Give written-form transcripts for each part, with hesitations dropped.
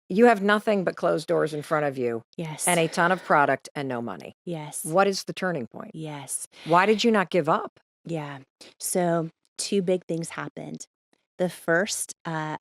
You have nothing but closed doors in front of you Yes. and a ton of product and no money. Yes. What is the turning point? Yes. Why did you not give up? Yeah. So 2 big things happened. The first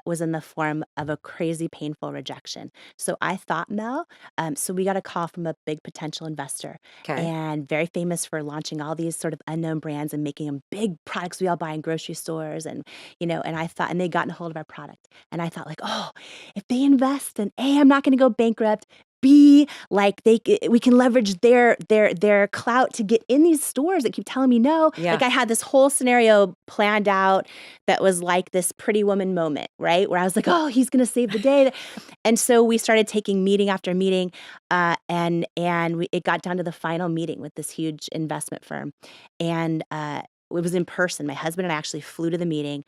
was in the form of a crazy painful rejection. So I thought, Mel, so we got a call from a big potential investor Okay. and very famous for launching all these sort of unknown brands and making them big products we all buy in grocery stores. And, and I thought, and they gotten a hold of our product. And I thought like, oh, if they invest, then A, I'm not going to go bankrupt. B, like we can leverage their clout to get in these stores that keep telling me no. Yeah. Like I had this whole scenario planned out that was like this Pretty Woman moment, right? Where I was like, oh, he's going to save the day. And so we started taking meeting after meeting, it got down to the final meeting with this huge investment firm. And it was in person. My husband and I actually flew to the meeting.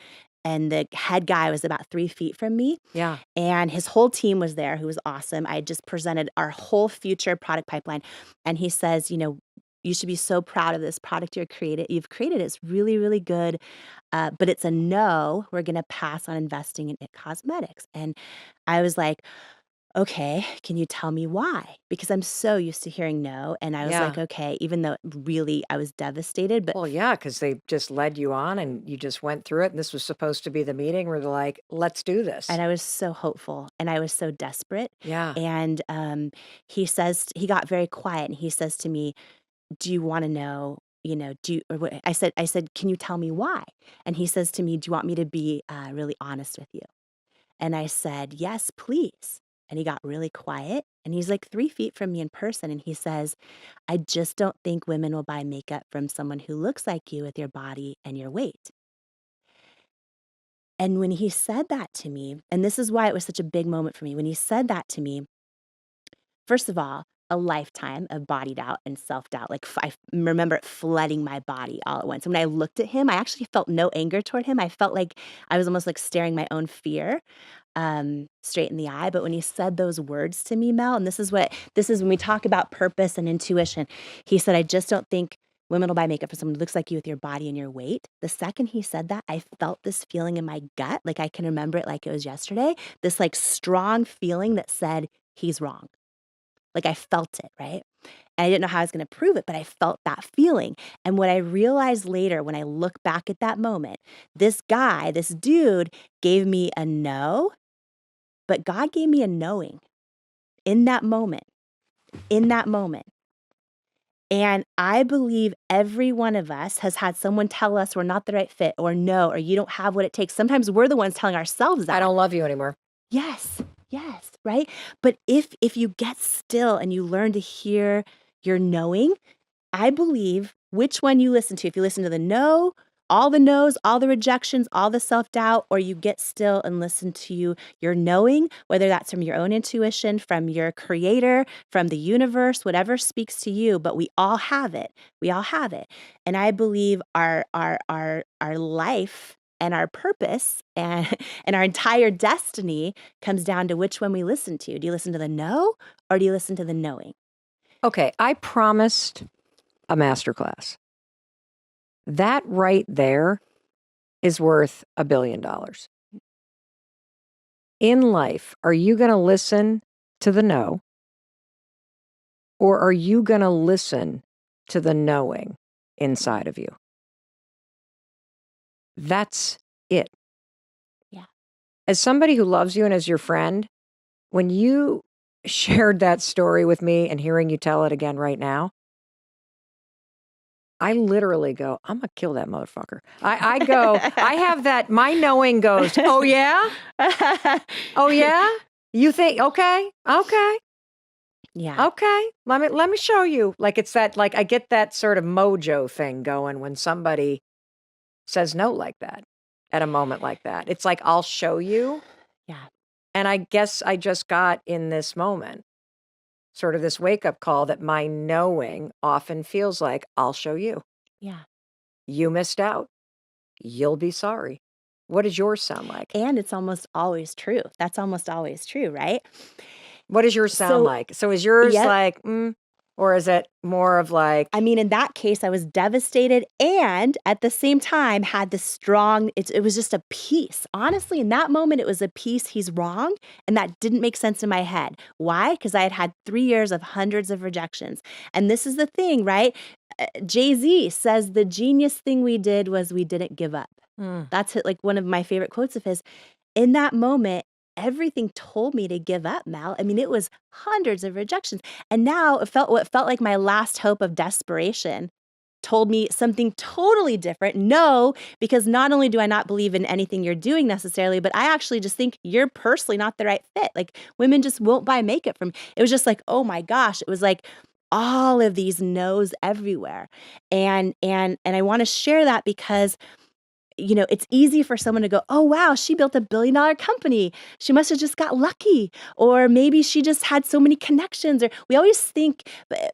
And the head guy was about 3 feet from me. Yeah. And his whole team was there, who was awesome. I just presented our whole future product pipeline. And he says, you should be so proud of this product you've created. It's really, really good, but it's a no. We're going to pass on investing in it cosmetics. And I was like, okay, can you tell me why? Because I'm so used to hearing no. And I was Yeah. like, okay, even though really I was devastated, but Well, yeah, because they just led you on and you just went through it. And this was supposed to be the meeting where they're like, let's do this. and I was so hopeful and I was so desperate. Yeah. And he got very quiet and he says to me, do you want to know, I said, can you tell me why? And he says to me, do you want me to be really honest with you? And I said, yes, please. And he got really quiet and he's like 3 feet from me in person. And he says, I just don't think women will buy makeup from someone who looks like you with your body and your weight. And when he said that to me, and this is why it was such a big moment for me, when he said that to me, first of all, a lifetime of body doubt and self-doubt. Like I remember it flooding my body all at once. And when I looked at him, I actually felt no anger toward him. I felt like I was almost like staring my own fear straight in the eye. But when he said those words to me, Mel, and this is when we talk about purpose and intuition, he said, I just don't think women will buy makeup for someone who looks like you with your body and your weight. The second he said that, I felt this feeling in my gut. Like I can remember it like it was yesterday, this like strong feeling that said, he's wrong. Like I felt it, right? And I didn't know how I was going to prove it, but I felt that feeling. And what I realized later when I look back at that moment, this dude gave me a no, but God gave me a knowing in that moment, And I believe every one of us has had someone tell us we're not the right fit or no, or you don't have what it takes. Sometimes we're the ones telling ourselves that. I don't love you anymore. Yes, right? But if you get still and you learn to hear your knowing, I believe which one you listen to. If you listen to the no, all the no's, all the rejections, all the self-doubt, or you get still and listen to your knowing, whether that's from your own intuition, from your creator, from the universe, whatever speaks to you, but we all have it. And I believe our life and our purpose and our entire destiny comes down to which one we listen to. Do you listen to the no or do you listen to the knowing? Okay, I promised a masterclass. That right there is worth $1 billion. In life, are you going to listen to the no? Or are you going to listen to the knowing inside of you? That's it. Yeah. As somebody who loves you and as your friend, when you shared that story with me and hearing you tell it again right now, I literally go, I'm going to kill that motherfucker. I go, I have that, my knowing goes, oh yeah? Oh yeah? You think, okay. Yeah. Okay. Let me show you. Like it's that, like I get that sort of mojo thing going when somebody says no like that at a moment like that. It's like, I'll show you. Yeah. And I guess I just got in this moment, sort of this wake up call that my knowing often feels like, I'll show you. Yeah. You missed out. You'll be sorry. What does yours sound like? And it's almost always true. That's almost always true, right? What does yours sound like? So is yours Yep. like, Or is it more of like, I mean, in that case, I was devastated and at the same time had this strong, it was just a peace. Honestly, in that moment, it was a peace. He's wrong. And that didn't make sense in my head. Why? Because I had had 3 years of hundreds of rejections. And this is the thing, right? Jay-Z says the genius thing we did was we didn't give up. That's like one of my favorite quotes of his. In that moment, everything told me to give up, Mel. I mean, it was hundreds of rejections. And now what felt like my last hope of desperation told me something totally different. No, because not only do I not believe in anything you're doing necessarily, but I actually just think you're personally not the right fit. Like women just won't buy makeup from me. It was just like, oh my gosh, it was like all of these no's everywhere. And I want to share that because it's easy for someone to go, oh, wow, she built $1 billion company. She must have just got lucky. Or maybe she just had so many connections. Or we always think,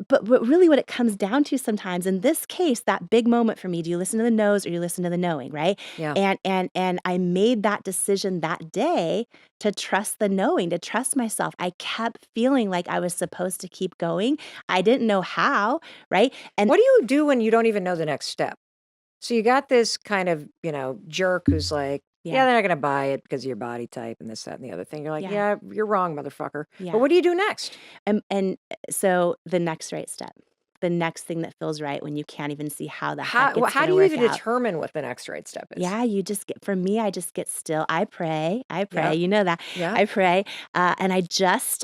but really what it comes down to sometimes, in this case, that big moment for me, do you listen to the no's or you listen to the knowing, right? yeah. And I made that decision that day to trust the knowing, to trust myself. I kept feeling like I was supposed to keep going. I didn't know how, right? And what do you do when you don't even know the next step? So you got this kind of, jerk who's like, yeah, they're not going to buy it because of your body type and this, that, and the other thing. You're like, yeah, you're wrong, motherfucker. Yeah. But what do you do next? And so the next right step, the next thing that feels right when you can't even see how the heck it's How do gonna you work even out. determine what the next right step is? Yeah, you just get, for me, I just get still. I pray, Yep. you know that. Yeah. I pray, and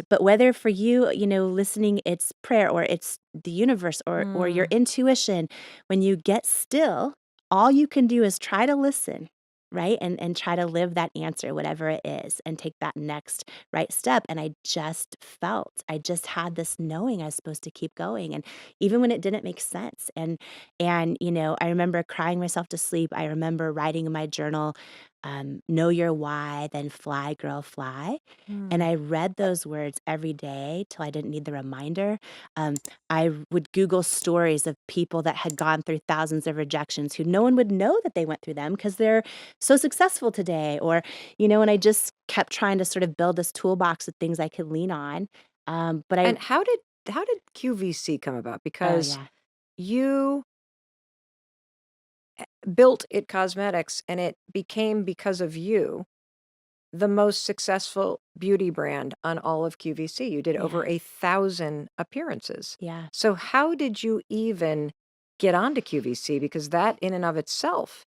but whether for you, listening, it's prayer or it's the universe or your intuition, when you get still, all you can do is try to listen, right? And try to live that answer, whatever it is, and take that next right step. And I just had this knowing I was supposed to keep going. And even when it didn't make sense. And I remember crying myself to sleep. I remember writing in my journal, know your why, then fly, girl, fly. And I read those words every day till I didn't need the reminder. I would Google stories of people that had gone through thousands of rejections who no one would know that they went through them because they're so successful today. Or, and I just kept trying to sort of build this toolbox of things I could lean on. And how did QVC come about? Because yeah. you built It Cosmetics and it became, because of you, the most successful beauty brand on all of QVC. You did over 1,000 appearances. Yeah. So how did you even get onto QVC? Because that in and of itself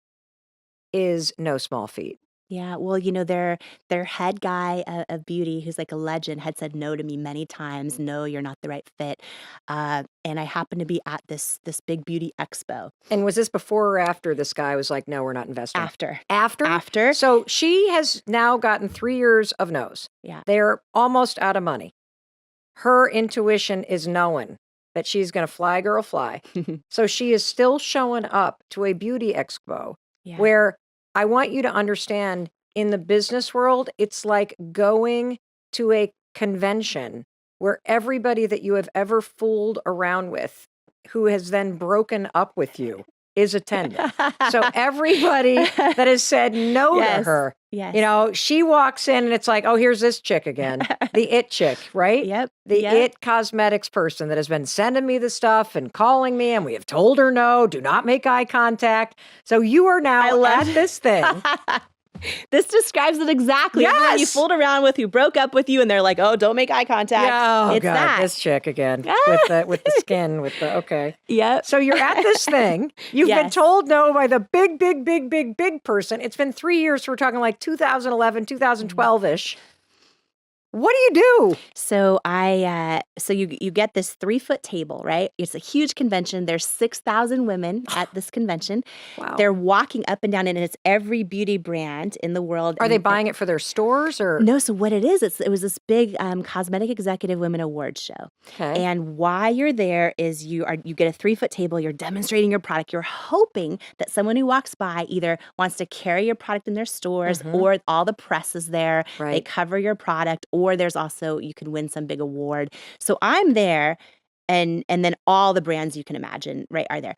is no small feat. Yeah, well, their head guy of beauty, who's like a legend, had said no to me many times. No, you're not the right fit. And I happened to be at this big beauty expo. And was this before or after this guy was like, no, we're not investing? After. After? So she has now gotten 3 years of no's. Yeah. They're almost out of money. Her intuition is knowing that she's going to fly, girl, fly. So she is still showing up to a beauty expo where I want you to understand, in the business world, it's like going to a convention where everybody that you have ever fooled around with, who has then broken up with you, is attending. So everybody that has said no to her, she walks in and it's like, oh, here's this chick again, the it chick, right? Yep. The it cosmetics person that has been sending me the stuff and calling me, and we have told her no, do not make eye contact. So you are now at this thing. This describes it exactly. Yes. You fooled around with, who broke up with you, and they're like, "Oh, don't make eye contact." Yeah, oh it's God, that. this chick again with the skin, okay. Yep. So you're at this thing. You've been told no by the big person. It's been 3 years. So we're talking like 2011, 2012-ish. What do you do? So you get this 3-foot table, right? It's a huge convention. There's 6,000 women at this convention. Wow. They're walking up and down, and it's every beauty brand in the world. Are they buying it for their stores or? No. So what it is, it was this big Cosmetic Executive Women Awards show. Okay. And why you're there is you get a 3-foot table. You're demonstrating your product. You're hoping that someone who walks by either wants to carry your product in their stores, or all the press is there. Right. They cover your product. Or there's also, you can win some big award. So I'm there, and then all the brands you can imagine, right, are there.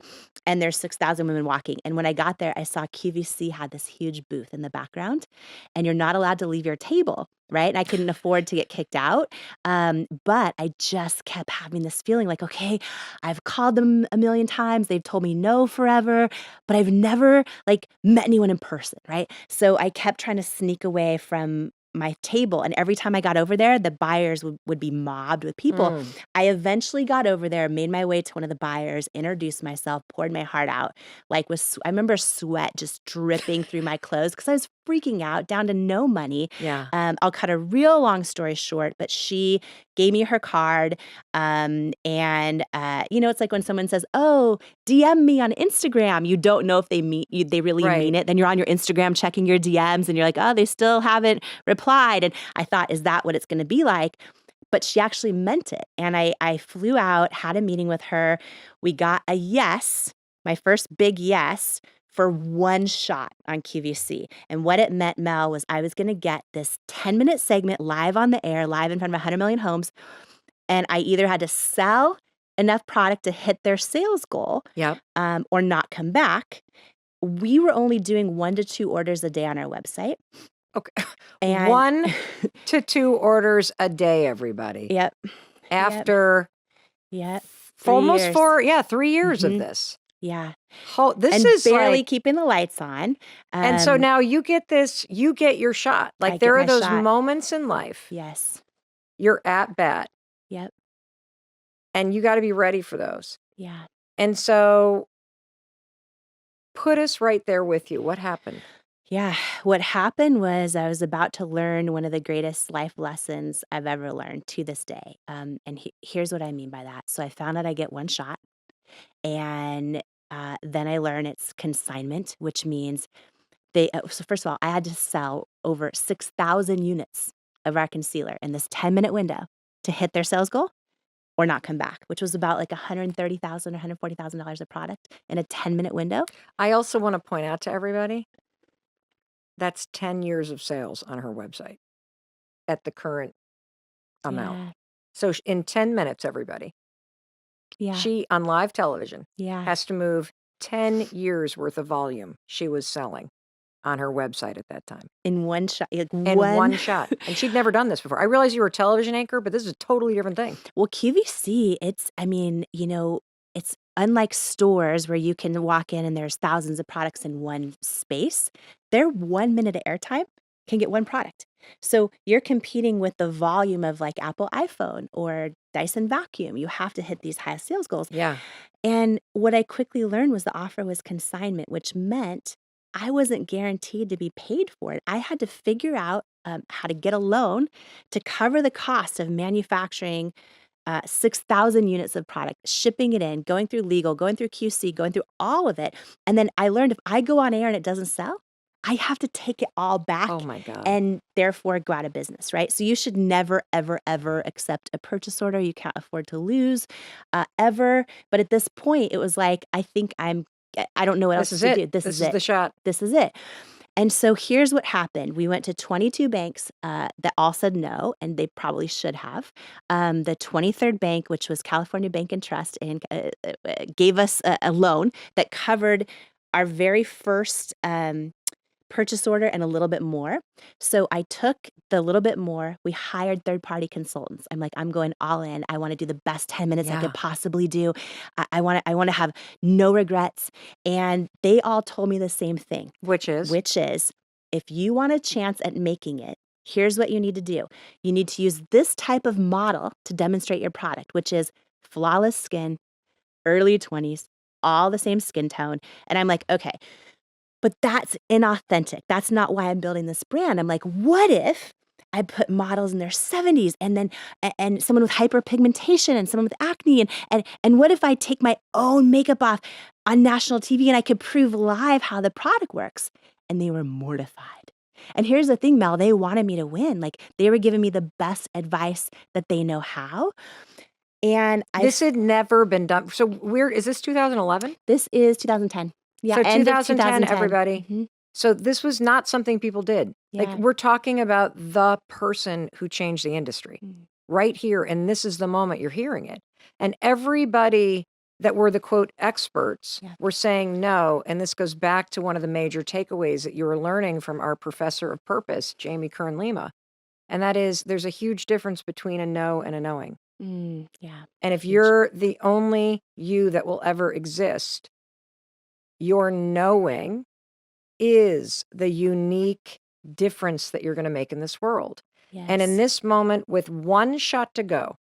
And there's 6,000 women walking. And when I got there, I saw QVC had this huge booth in the background, and you're not allowed to leave your table, right? And I couldn't afford to get kicked out. But I just kept having this feeling like, okay, I've called them a million times. They've told me no forever, but I've never like met anyone in person, right? So I kept trying to sneak away from my table. And every time I got over there, the buyers would be mobbed with people. I eventually got over there, made my way to one of the buyers, introduced myself, poured my heart out. I remember sweat just dripping through my clothes because I was freaking out, down to no money. Yeah. I'll cut a real long story short, but she gave me her card. It's like when someone says, "Oh, DM me on Instagram." You don't know if they really mean it. Then you're on your Instagram checking your DMs and you're like, "Oh, they still haven't replied." And I thought, is that what it's going to be like? But she actually meant it. And I flew out, had a meeting with her. We got a yes, my first big yes, for one shot on QVC. And what it meant, Mel, was I was going to get this 10-minute segment live on the air, live in front of 100 million homes. And I either had to sell enough product to hit their sales goal or not come back. We were only doing 1 to 2 orders a day on our website. Okay. And 1 to 2 orders a day, everybody. Yep. After almost 3 years of this. Yeah. This and is barely like, keeping the lights on. And so now you get your shot. Like there are those moments in life. Yes. You're at bat. Yep. And you got to be ready for those. Yeah. And so put us right there with you. What happened? Yeah. What happened was I was about to learn one of the greatest life lessons I've ever learned to this day. And here's what I mean by that. So I found out I get one shot. And then I learned it's consignment, which means so first of all, I had to sell over 6,000 units of our concealer in this 10-minute window to hit their sales goal or not come back, which was about like $130,000 or $140,000 of product in a 10-minute window. I also want to point out to everybody, that's 10 years of sales on her website at the current amount. Yeah. So in 10 minutes, everybody, she on live television has to move 10 years worth of volume she was selling on her website at that time. In one shot. One shot. And she'd never done this before. I realize you were a television anchor, but this is a totally different thing. Well, QVC, it's unlike stores where you can walk in and there's thousands of products in one space. Their 1 minute of airtime can get one product. So you're competing with the volume of like Apple iPhone or Dyson vacuum. You have to hit these high sales goals. Yeah. And what I quickly learned was the offer was consignment, which meant I wasn't guaranteed to be paid for it. I had to figure out how to get a loan to cover the cost of manufacturing 6,000 units of product, shipping it in, going through legal, going through QC, going through all of it. And then I learned if I go on air and it doesn't sell, I have to take it all back. Oh my God. And therefore go out of business, right? So you should never, ever, ever accept a purchase order you can't afford to lose, ever. But at this point, it was like, I don't know what else to do. This is the shot. This is it. And so here's what happened. We went to 22 banks that all said no, and they probably should have. The 23rd bank, which was California Bank and Trust, and gave us a loan that covered our very first purchase order and a little bit more. So I took the little bit more. We hired third-party consultants. I'm like, I'm going all in. I want to do the best 10 minutes I could possibly do. I want to have no regrets. And they all told me the same thing. Which is, if you want a chance at making it, here's what you need to do. You need to use this type of model to demonstrate your product, which is flawless skin, early 20s, all the same skin tone. And I'm like, okay, but that's inauthentic. That's not why I'm building this brand. I'm like, what if I put models in their 70s and someone with hyperpigmentation and someone with acne and what if I take my own makeup off on national TV and I could prove live how the product works? And they were mortified. And here's the thing, Mel, they wanted me to win. Like they were giving me the best advice that they know how. And this had never been done. So is this 2011? This is 2010. Yeah, so 2010, everybody. Mm-hmm. So this was not something people did. Yeah. Like we're talking about the person who changed the industry, right here, and this is the moment you're hearing it. And everybody that were the quote experts were saying no. And this goes back to one of the major takeaways that you were learning from our professor of purpose, Jamie Kern Lima. And that is there's a huge difference between a no and a knowing. Yeah. And if you're the only you that will ever exist, your knowing is the unique difference that you're going to make in this world. Yes. And in this moment, with one shot to go,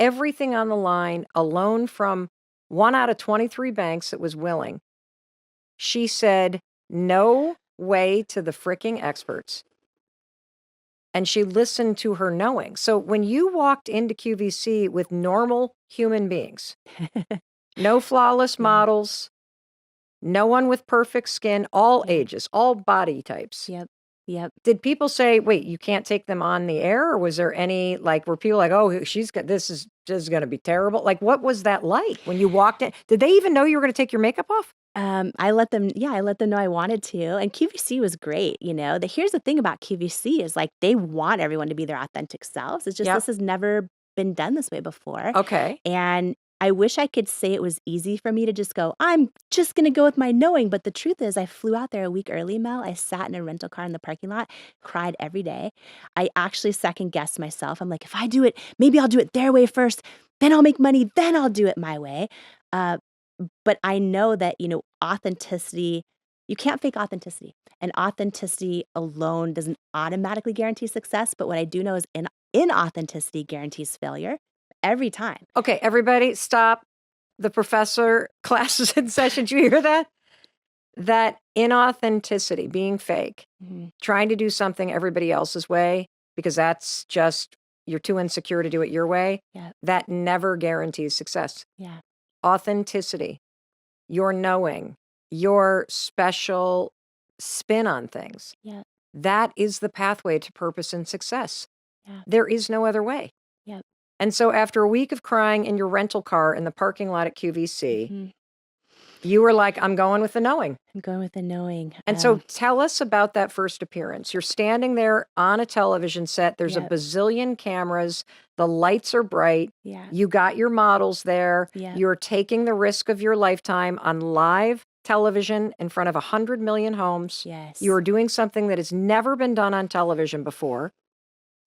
everything on the line, a loan from 1 out of 23 banks that was willing, she said, no way to the freaking experts. And she listened to her knowing. So when you walked into QVC with normal human beings, no flawless models, no one with perfect skin, all ages, all body types. Yep. Did people say, wait, you can't take them on the air? Or was there any, like, were people like, oh, this is just going to be terrible? Like, what was that like when you walked in? Did they even know you were going to take your makeup off? I let them know I wanted to. And QVC was great. Here's the thing about QVC is like, they want everyone to be their authentic selves. It's just, this has never been done this way before. Okay. And I wish I could say it was easy for me to just go, I'm just going to go with my knowing. But the truth is I flew out there a week early, Mel. I sat in a rental car in the parking lot, cried every day. I actually second guessed myself. I'm like, if I do it, maybe I'll do it their way first. Then I'll make money. Then I'll do it my way. But I know that, authenticity, you can't fake authenticity. And authenticity alone doesn't automatically guarantee success. But what I do know is inauthenticity guarantees failure every time. Okay, everybody stop. The professor classes in session. Did you hear that? That inauthenticity, being fake, trying to do something everybody else's way, because that's just, you're too insecure to do it your way. That never guarantees success. Authenticity, your knowing, your special spin on things. That is the pathway to purpose and success. There is no other way. And so after a week of crying in your rental car in the parking lot at QVC, you were like, I'm going with the knowing. I'm going with the knowing. And so tell us about that first appearance. You're standing there on a television set. There's a bazillion cameras. The lights are bright. You got your models there. You're taking the risk of your lifetime on live television in front of 100 million homes. You are doing something that has never been done on television before.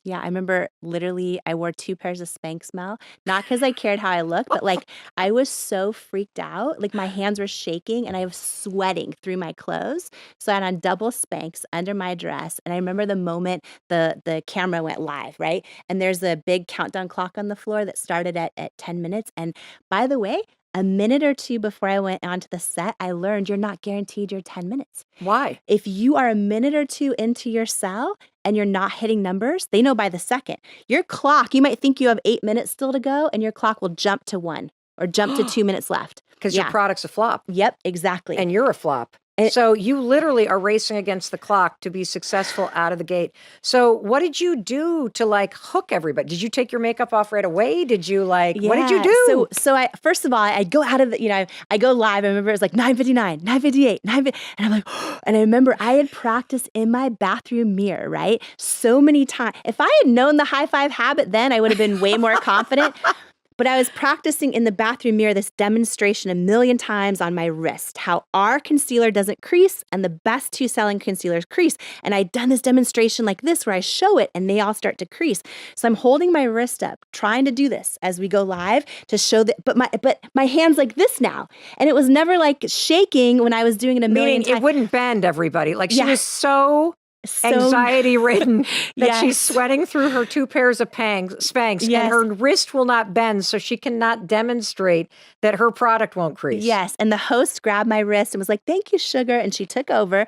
Yeah, I remember literally I wore 2 pairs of Spanx, Mel, not because I cared how I looked, but like I was so freaked out. Like my hands were shaking and I was sweating through my clothes. So I had on double Spanx under my dress. And I remember the moment the camera went live, right? And there's a big countdown clock on the floor that started at 10 minutes. And by the way, a minute or two before I went onto the set, I learned you're not guaranteed your 10 minutes. Why? If you are a minute or two into your cell and you're not hitting numbers, they know by the second. Your clock, you might think you have 8 minutes still to go, and your clock will jump to 1 or jump to 2 minutes left. Because your product's a flop. Yep, exactly. And you're a flop. So you literally are racing against the clock to be successful out of the gate. So what did you do to like hook everybody? Did you take your makeup off right away? Did you what did you do? So I, first of all, I go out of the, I go live. I remember it was like 9:59, 9:58, and I'm like, and I remember I had practiced in my bathroom mirror, right? So many times. If I had known the high five habit then, I would have been way more confident. But I was practicing in the bathroom mirror this demonstration 1,000,000 times on my wrist, how our concealer doesn't crease and the best 2 selling concealers crease. And I'd done this demonstration like this where I show it and they all start to crease. So I'm holding my wrist up, trying to do this as we go live to show that, but my hand's like this now. And it was never like shaking when I was doing it 1,000,000 times. It wouldn't bend, everybody. Like she was so anxiety-ridden that she's sweating through her 2 pairs of Spanx, and her wrist will not bend, so she cannot demonstrate that her product won't crease. Yes, and the host grabbed my wrist and was like, "Thank you, sugar," and she took over.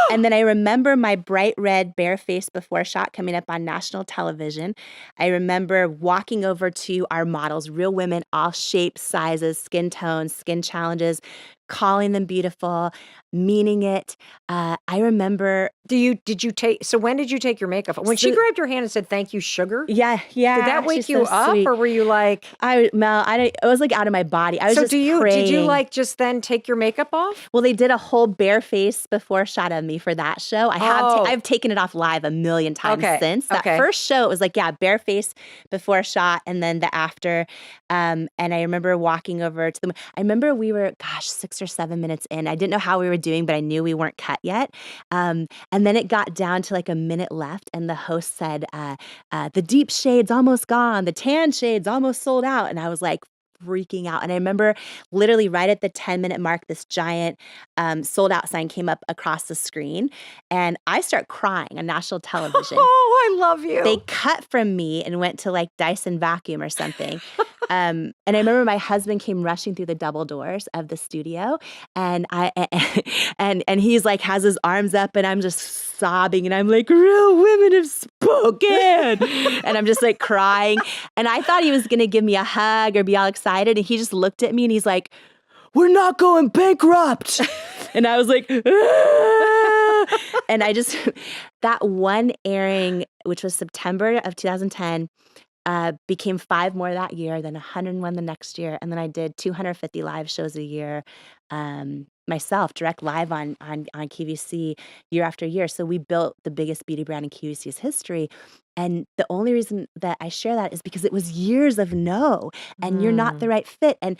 And then I remember my bright red bare-faced before shot coming up on national television. I remember walking over to our models, real women, all shapes, sizes, skin tones, skin challenges, calling them beautiful, meaning it. I remember. So when did you take your makeup off? When she grabbed your hand and said, "Thank you, sugar"? Yeah. Did that wake you up, sweet. or were you like, Mel, I was like out of my body. I was just praying. Did you like just then take your makeup off? Well, they did a whole bare face before shot of me for that show. I've taken it off live a million times since. That first show, it was like, bare face before shot, and then the after. And I remember walking over to them. I remember we were, 6 or 7 minutes in. I didn't know how we were doing, but I knew we weren't cut yet. And then it got down to like a minute left, and the host said, the deep shade's almost gone. The tan shade's almost sold out. And I was like, freaking out. And I remember literally right at the 10-minute mark, this giant sold out sign came up across the screen, and I start crying on national television. Oh, I love you. They cut from me and went to like Dyson vacuum or something. And I remember my husband came rushing through the double doors of the studio, and and he's like has his arms up, and I'm just sobbing, and I'm like, real women have spoken. And I'm just like crying. And I thought he was going to give me a hug or be all excited. And he just looked at me and he's like, we're not going bankrupt. And I was like, ah! And that one airing, which was September of 2010, became 5 more that year, then 101 the next year. And then I did 250 live shows a year myself, direct live on QVC year after year. So we built the biggest beauty brand in QVC's history. And the only reason that I share that is because it was years of no, and you're not the right fit. And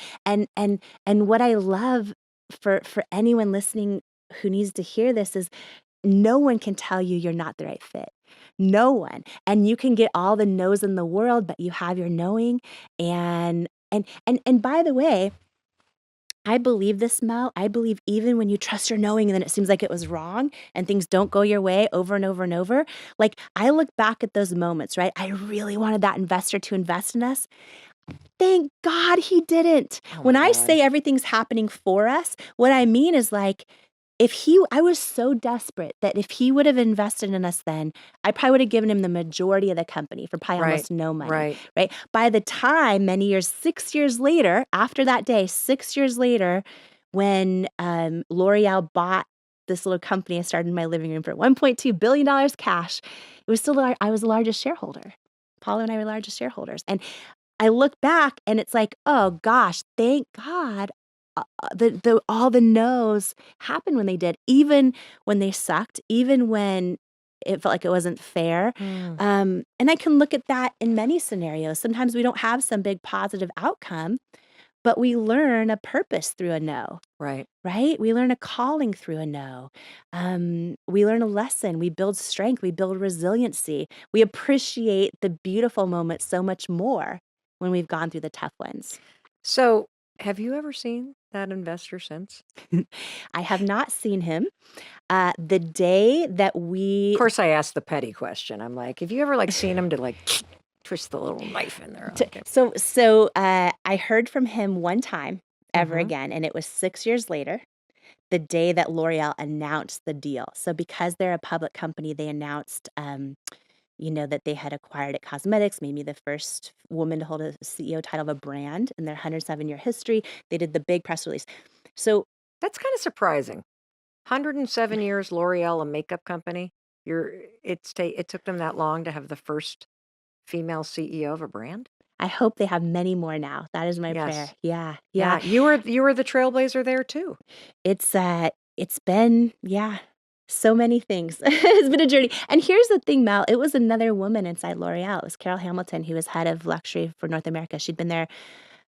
what I love for anyone listening who needs to hear this is no one can tell you you're not the right fit. No one. And you can get all the no's in the world, but you have your knowing. And by the way, I believe this, Mel. I believe even when you trust your knowing and then it seems like it was wrong and things don't go your way over and over and over. Like I look back at those moments, right? I really wanted that investor to invest in us. Thank God he didn't. When I say everything's happening for us, what I mean is like, I was so desperate that if he would have invested in us then, I probably would have given him the majority of the company for probably almost no money. Right. By the time, many years, 6 years later, after that day, 6 years later, when L'Oreal bought this little company I started in my living room for $1.2 billion cash, it was still, I was the largest shareholder. Paulo and I were the largest shareholders. And I look back and it's like, oh gosh, thank God all the no's happened when they did, even when they sucked, even when it felt like it wasn't fair. And I can look at that in many scenarios. Sometimes we don't have some big positive outcome, but we learn a purpose through a no. Right. We learn a calling through a no. We learn a lesson. We build strength. We build resiliency. We appreciate the beautiful moments so much more when we've gone through the tough ones. So have you ever seen that investor since? I have not seen him. The day that Of course, I asked the petty question. I'm like, have you ever like seen him to like twist the little knife in there? Okay. So I heard from him one time ever again, and it was 6 years later, the day that L'Oreal announced the deal. So because they're a public company, they announced that they had acquired It Cosmetics, made me the first woman to hold a CEO title of a brand in their 107-year history. They did the big press release. So that's kind of surprising. 107 years, L'Oreal, a makeup company. It took them that long to have the first female CEO of a brand. I hope they have many more now. That is my prayer. Yeah. You were the trailblazer there too. It's been so many things. It's been a journey. And here's the thing, Mel. It was another woman inside L'Oreal. It was Carol Hamilton, who was head of luxury for North America. She'd been there,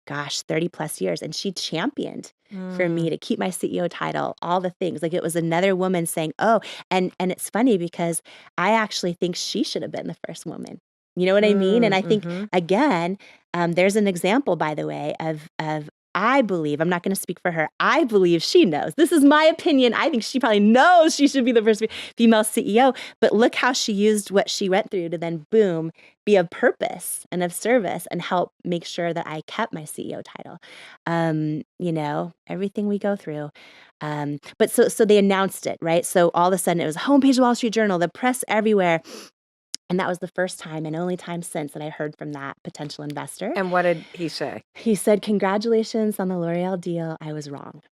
30 plus years. And she championed for me to keep my CEO title, all the things. Like it was another woman saying, oh, and it's funny because I actually think she should have been the first woman. You know what I mean? And I think, again, there's an example, by the way, of I believe, I'm not going to speak for her, I believe she knows. This is my opinion. I think she probably knows she should be the first female CEO. But look how she used what she went through to then, boom, be of purpose and of service and help make sure that I kept my CEO title. Everything we go through. But so they announced it, right? So all of a sudden it was a homepage of Wall Street Journal, the press everywhere. And that was the first time and only time since that I heard from that potential investor. And what did he say? He said, congratulations on the L'Oreal deal. I was wrong.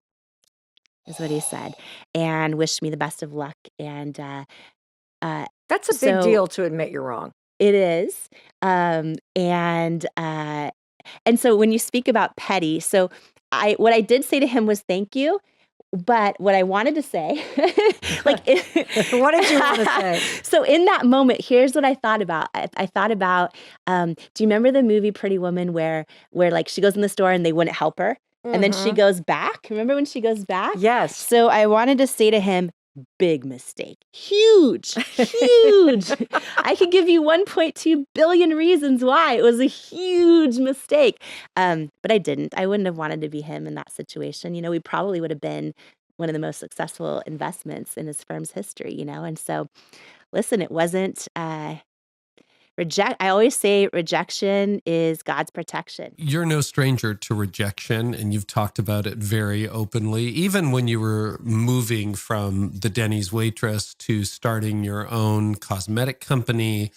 is what he said, and wished me the best of luck. And That's a big so deal to admit you're wrong. it is. And so when you speak about petty, so what I did say to him was thank you. But what I wanted to say, like, What did you want to say? So in that moment, here's what I thought about. I thought about, do you remember the movie Pretty Woman where like she goes in the store and they wouldn't help her? And then she goes back. Remember when she goes back? Yes. So I wanted to say to him, big mistake. Huge, huge. I could give you 1.2 billion reasons why it was a huge mistake. But I didn't. I wouldn't have wanted to be him in that situation. We probably would have been one of the most successful investments in his firm's history, And so, listen, it wasn't I always say rejection is God's protection. You're no stranger to rejection, and you've talked about it very openly. Even when you were moving from the Denny's waitress to starting your own cosmetic company,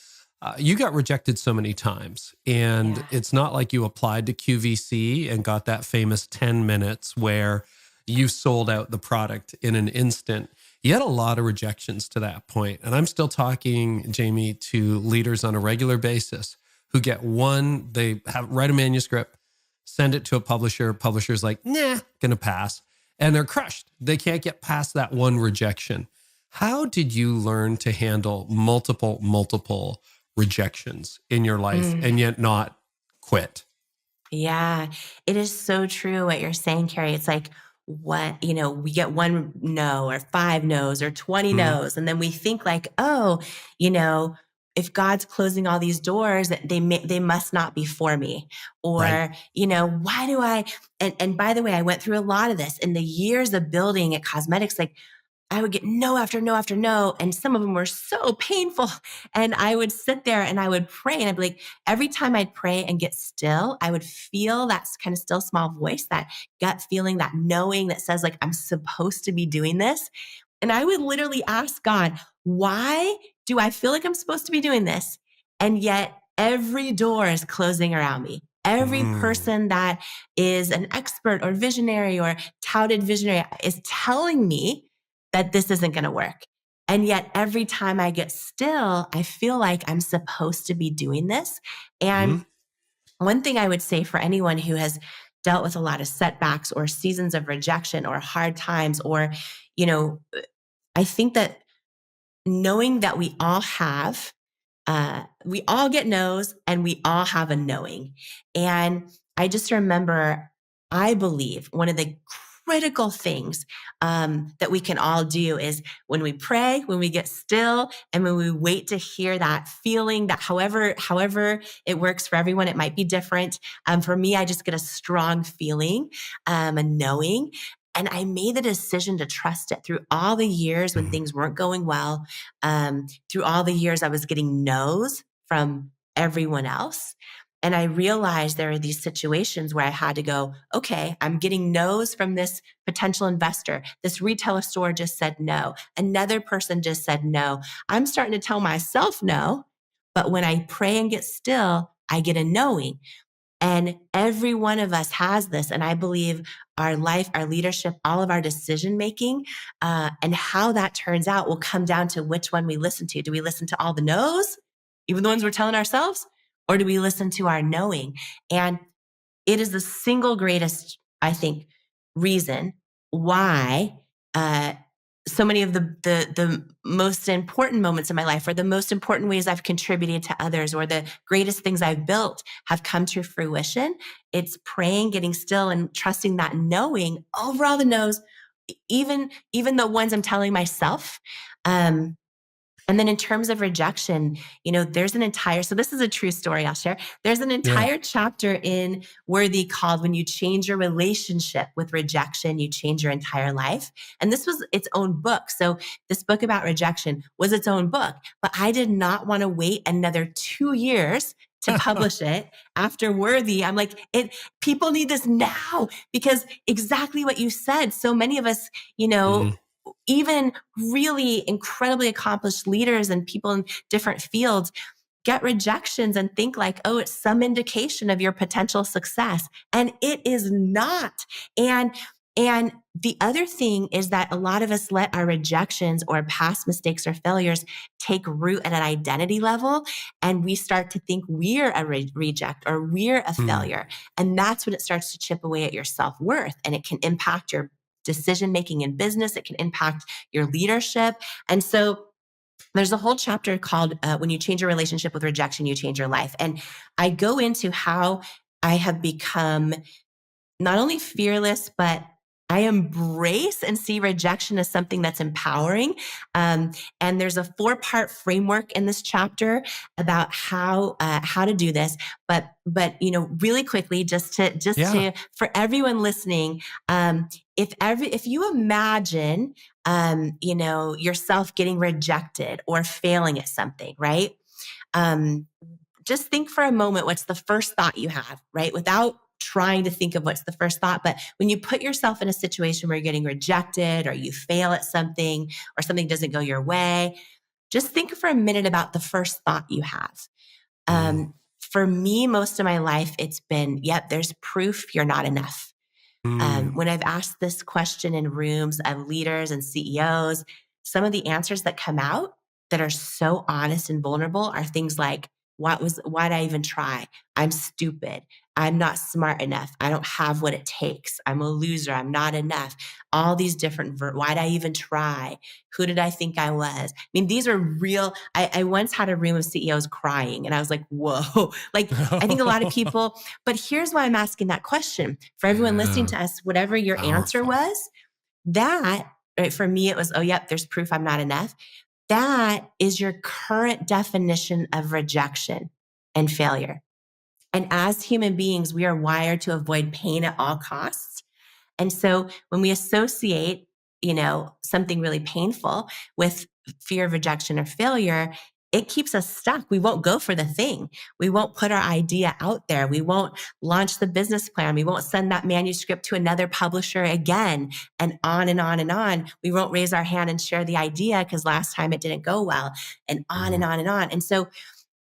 you got rejected so many times. And it's not like you applied to QVC and got that famous 10 minutes where you sold out the product in an instant. You had a lot of rejections to that point. And I'm still talking, Jamie, to leaders on a regular basis who get one, they write a manuscript, send it to a publisher. Publisher's like, nah, gonna pass. And they're crushed. They can't get past that one rejection. How did you learn to handle multiple rejections in your life and yet not quit? Yeah, it is so true what you're saying, Carrie. It's like, we get one no or 5 no's or 20 no's. And then we think like, oh, if God's closing all these doors, they must not be for me. Or, Right. Why do and by the way, I went through a lot of this in the years of building at cosmetics. Like, I would get no after no after no. And some of them were so painful. And I would sit there and I would pray. And I'd be like, every time I'd pray and get still, I would feel that kind of still small voice, that gut feeling, that knowing that says like, I'm supposed to be doing this. And I would literally ask God, why do I feel like I'm supposed to be doing this? And yet every door is closing around me. Every person that is an expert or visionary or touted visionary is telling me that this isn't going to work. And yet every time I get still, I feel like I'm supposed to be doing this. And one thing I would say for anyone who has dealt with a lot of setbacks or seasons of rejection or hard times, or, I think that knowing that we all get no's and we all have a knowing. And I just remember, I believe one of the critical things that we can all do is when we pray, when we get still, and when we wait to hear that feeling, that however it works for everyone, it might be different. For me, I just get a strong feeling, a knowing. And I made the decision to trust it through all the years when things weren't going well, through all the years I was getting no's from everyone else. And I realized there are these situations where I had to go, okay, I'm getting no's from this potential investor. This retailer store just said no. Another person just said no. I'm starting to tell myself no, but when I pray and get still, I get a knowing. And every one of us has this. And I believe our life, our leadership, all of our decision-making, and how that turns out will come down to which one we listen to. Do we listen to all the no's, even the ones we're telling ourselves? Or do we listen to our knowing? And it is the single greatest, I think, reason why so many of the most important moments in my life, or the most important ways I've contributed to others, or the greatest things I've built have come to fruition. It's praying, getting still, and trusting that knowing over all the no's, even the ones I'm telling myself. And then in terms of rejection, there's an entire, so this is a true story I'll share. There's an entire chapter in Worthy called When You Change Your Relationship with Rejection, You Change Your Entire Life. And this was its own book. So this book about rejection was its own book, but I did not want to wait another 2 years to publish it after Worthy. I'm like, people need this now, because exactly what you said. So many of us, even really incredibly accomplished leaders and people in different fields get rejections and think like, oh, it's some indication of your potential success. And it is not. And And the other thing is that a lot of us let our rejections or past mistakes or failures take root at an identity level. And we start to think we're a reject or we're a failure. And that's when it starts to chip away at your self-worth. And it can impact your decision-making in business. It can impact your leadership. And so there's a whole chapter called When You Change Your Relationship with Rejection, You Change Your Life. And I go into how I have become not only fearless, but I embrace and see rejection as something that's empowering. And there's a 4-part framework in this chapter about how to do this. But really quickly, just to for everyone listening, if you imagine yourself getting rejected or failing at something, right? Just think for a moment, what's the first thought you have, right? Without trying to think of what's the first thought. But when you put yourself in a situation where you're getting rejected or you fail at something or something doesn't go your way, just think for a minute about the first thought you have. For me, most of my life, it's been, yep, there's proof you're not enough. When I've asked this question in rooms of leaders and CEOs, some of the answers that come out that are so honest and vulnerable are things like, why'd I even try? I'm stupid. I'm not smart enough. I don't have what it takes. I'm a loser. I'm not enough. All these different, why'd I even try? Who did I think I was? I mean, these are real. I once had a room of CEOs crying and I was like, whoa, like I think a lot of people, but here's why I'm asking that question for everyone listening to us, whatever your answer was, that right, for me, it was, oh, yep, there's proof I'm not enough. That is your current definition of rejection and failure. And as human beings, we are wired to avoid pain at all costs. And so when we associate, something really painful with fear of rejection or failure, it keeps us stuck. We won't go for the thing. We won't put our idea out there. We won't launch the business plan. We won't send that manuscript to another publisher again, and on and on and on. We won't raise our hand and share the idea because last time it didn't go well, and on and on and on. And so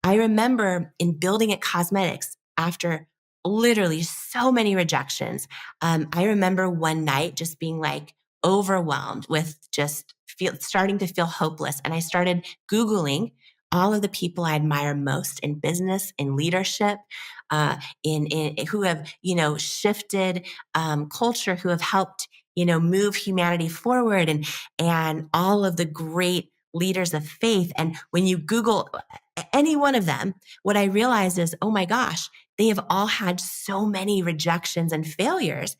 I remember in building at Cosmetics, after literally so many rejections, I remember one night just being like overwhelmed with just starting to feel hopeless. And I started Googling all of the people I admire most in business, in leadership, in who have, shifted culture, who have helped, move humanity forward, and all of the great leaders of faith. And when you Google any one of them, what I realized is, oh my gosh, they have all had so many rejections and failures.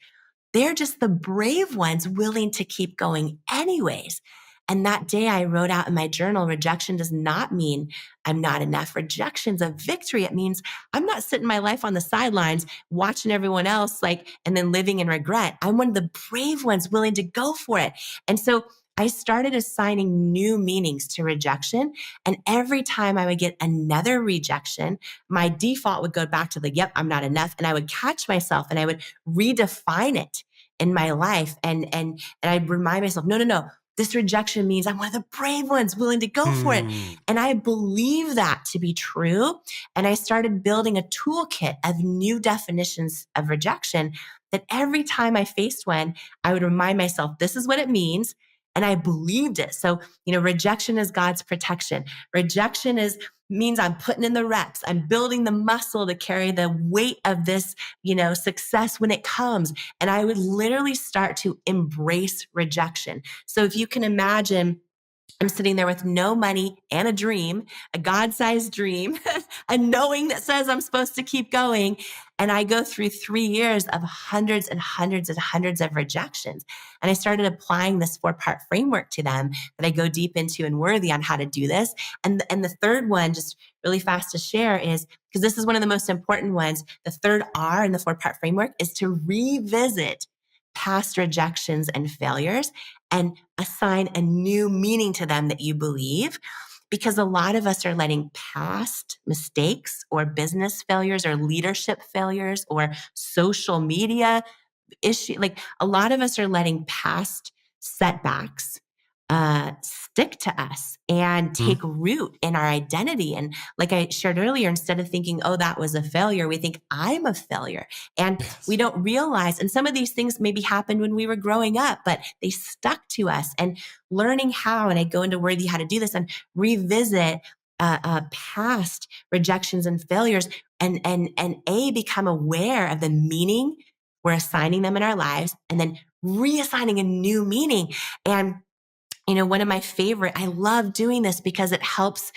They're just the brave ones willing to keep going anyways. And that day I wrote out in my journal, rejection does not mean I'm not enough. Rejection's a victory. It means I'm not sitting my life on the sidelines watching everyone else and then living in regret. I'm one of the brave ones willing to go for it. And so I started assigning new meanings to rejection. And every time I would get another rejection, my default would go back to yep, I'm not enough. And I would catch myself and I would redefine it in my life. And I'd remind myself, no. This rejection means I'm one of the brave ones willing to go for it. And I believe that to be true. And I started building a toolkit of new definitions of rejection that every time I faced one, I would remind myself, this is what it means. And I believed it. So, rejection is God's protection. Rejection means I'm putting in the reps. I'm building the muscle to carry the weight of this, success when it comes. And I would literally start to embrace rejection. So if you can imagine, I'm sitting there with no money and a dream, a God-sized dream, a knowing that says I'm supposed to keep going. And I go through 3 years of hundreds and hundreds and hundreds of rejections. And I started applying this 4-part framework to them that I go deep into in Worthy on how to do this. And the third one, just really fast to share, is because this is one of the most important ones. The third R in the 4-part framework is to revisit past rejections and failures and assign a new meaning to them that you believe. Because a lot of us are letting past mistakes or business failures or leadership failures or social media issue, a lot of us are letting past setbacks stick to us and take root in our identity. And like I shared earlier, instead of thinking, oh, that was a failure, we think I'm a failure. And we don't realize, and some of these things maybe happened when we were growing up, but they stuck to us. And learning how, and I go into Worthy how to do this and revisit past rejections and failures and become aware of the meaning we're assigning them in our lives and then reassigning a new meaning. And one of my favorite, I love doing this because it helps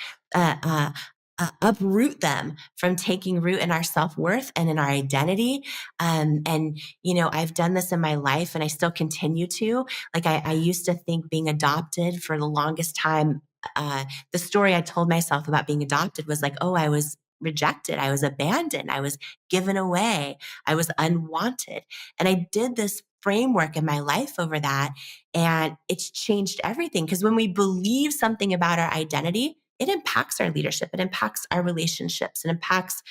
uproot them from taking root in our self-worth and in our identity. I've done this in my life and I still continue to. Like I used to think being adopted for the longest time. The story I told myself about being adopted was like, oh, I was rejected. I was abandoned. I was given away. I was unwanted. And I did this framework in my life over that. And it's changed everything. Because when we believe something about our identity, it impacts our leadership. It impacts our relationships. It impacts,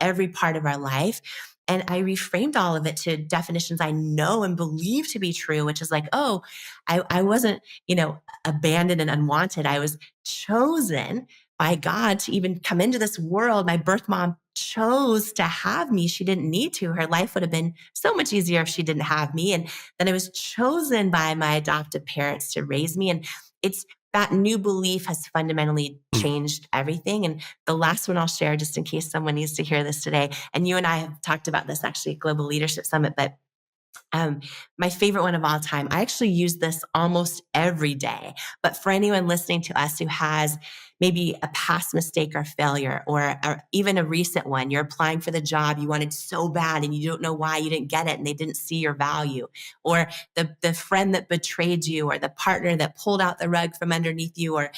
every part of our life. And I reframed all of it to definitions I know and believe to be true, which is like, oh, I wasn't, abandoned and unwanted. I was chosen by God to even come into this world. My birth mom chose to have me. She didn't need to. Her life would have been so much easier if she didn't have me. And then I was chosen by my adoptive parents to raise me. And it's that new belief has fundamentally changed everything. And the last one I'll share, just in case someone needs to hear this today, and you and I have talked about this actually at Global Leadership Summit, but my favorite one of all time, I actually use this almost every day. But for anyone listening to us who has maybe a past mistake or failure, or even a recent one, you're applying for the job you wanted so bad and you don't know why you didn't get it and they didn't see your value, or the friend that betrayed you, or the partner that pulled out the rug from underneath you, or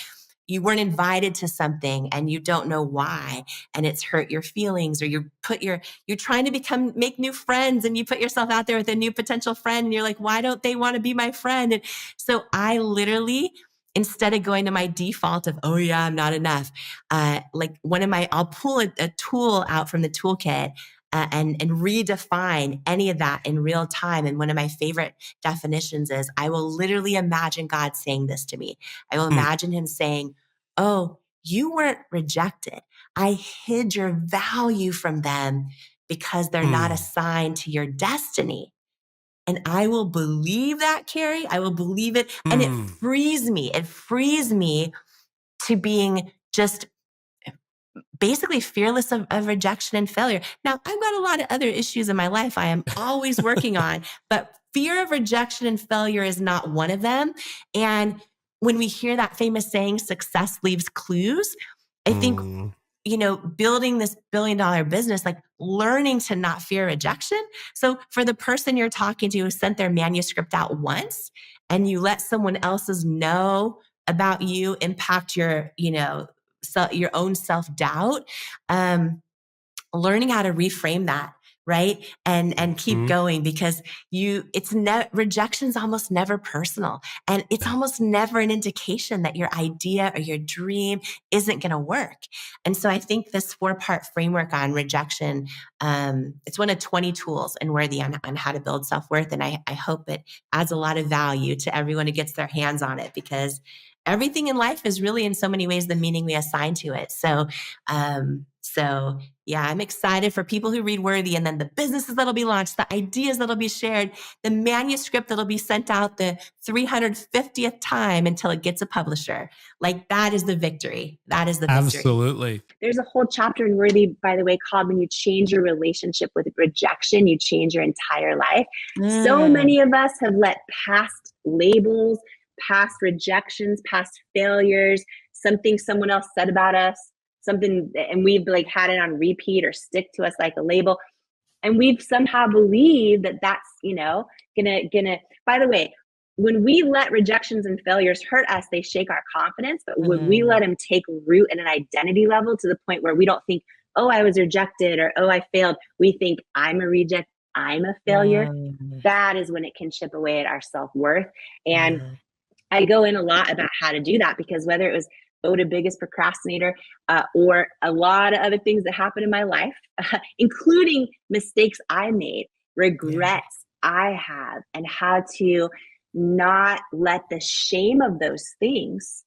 you weren't invited to something and you don't know why, and it's hurt your feelings, or you're trying to make new friends and you put yourself out there with a new potential friend and you're like, why don't they want to be my friend? And so I literally, instead of going to my default of, oh yeah, I'm not enough, I'll pull a tool out from the toolkit and redefine any of that in real time. And one of my favorite definitions is, I will literally imagine God saying this to me. I will imagine him saying, oh, you weren't rejected. I hid your value from them because they're not assigned to your destiny. And I will believe that, Carrie. I will believe it. And it frees me. It frees me to being just basically fearless of rejection and failure. Now, I've got a lot of other issues in my life I am always working on, but fear of rejection and failure is not one of them. And when we hear that famous saying, success leaves clues, I think, building this billion-dollar business, like learning to not fear rejection. So for the person you're talking to who sent their manuscript out once, and you let someone else's know about you impact your, your own self-doubt, learning how to reframe that, right? And keep going, because rejection's almost never personal. And it's almost never an indication that your idea or your dream isn't going to work. And so I think this 4-part framework on rejection, it's one of 20 tools in Worthy on how to build self-worth. And I hope it adds a lot of value to everyone who gets their hands on it, because everything in life is really in so many ways the meaning we assign to it. So yeah, I'm excited for people who read Worthy, and then the businesses that'll be launched, the ideas that'll be shared, the manuscript that'll be sent out the 350th time until it gets a publisher. Like, that is the victory. That is the victory. Absolutely. There's a whole chapter in Worthy, by the way, called When You Change Your Relationship with Rejection, You Change Your Entire Life. So many of us have let past labels, past rejections, past failures, something someone else said about us, something, and we've had it on repeat or stick to us like a label. And we've somehow believed that that's, gonna, by the way, when we let rejections and failures hurt us, they shake our confidence. But when we let them take root at an identity level to the point where we don't think, oh, I was rejected, or, oh, I failed. We think I'm a reject, I'm a failure. That is when it can chip away at our self-worth. And I go in a lot about how to do that, because whether it was voted biggest procrastinator, or a lot of other things that happened in my life, including mistakes I made, regrets I have, and how to not let the shame of those things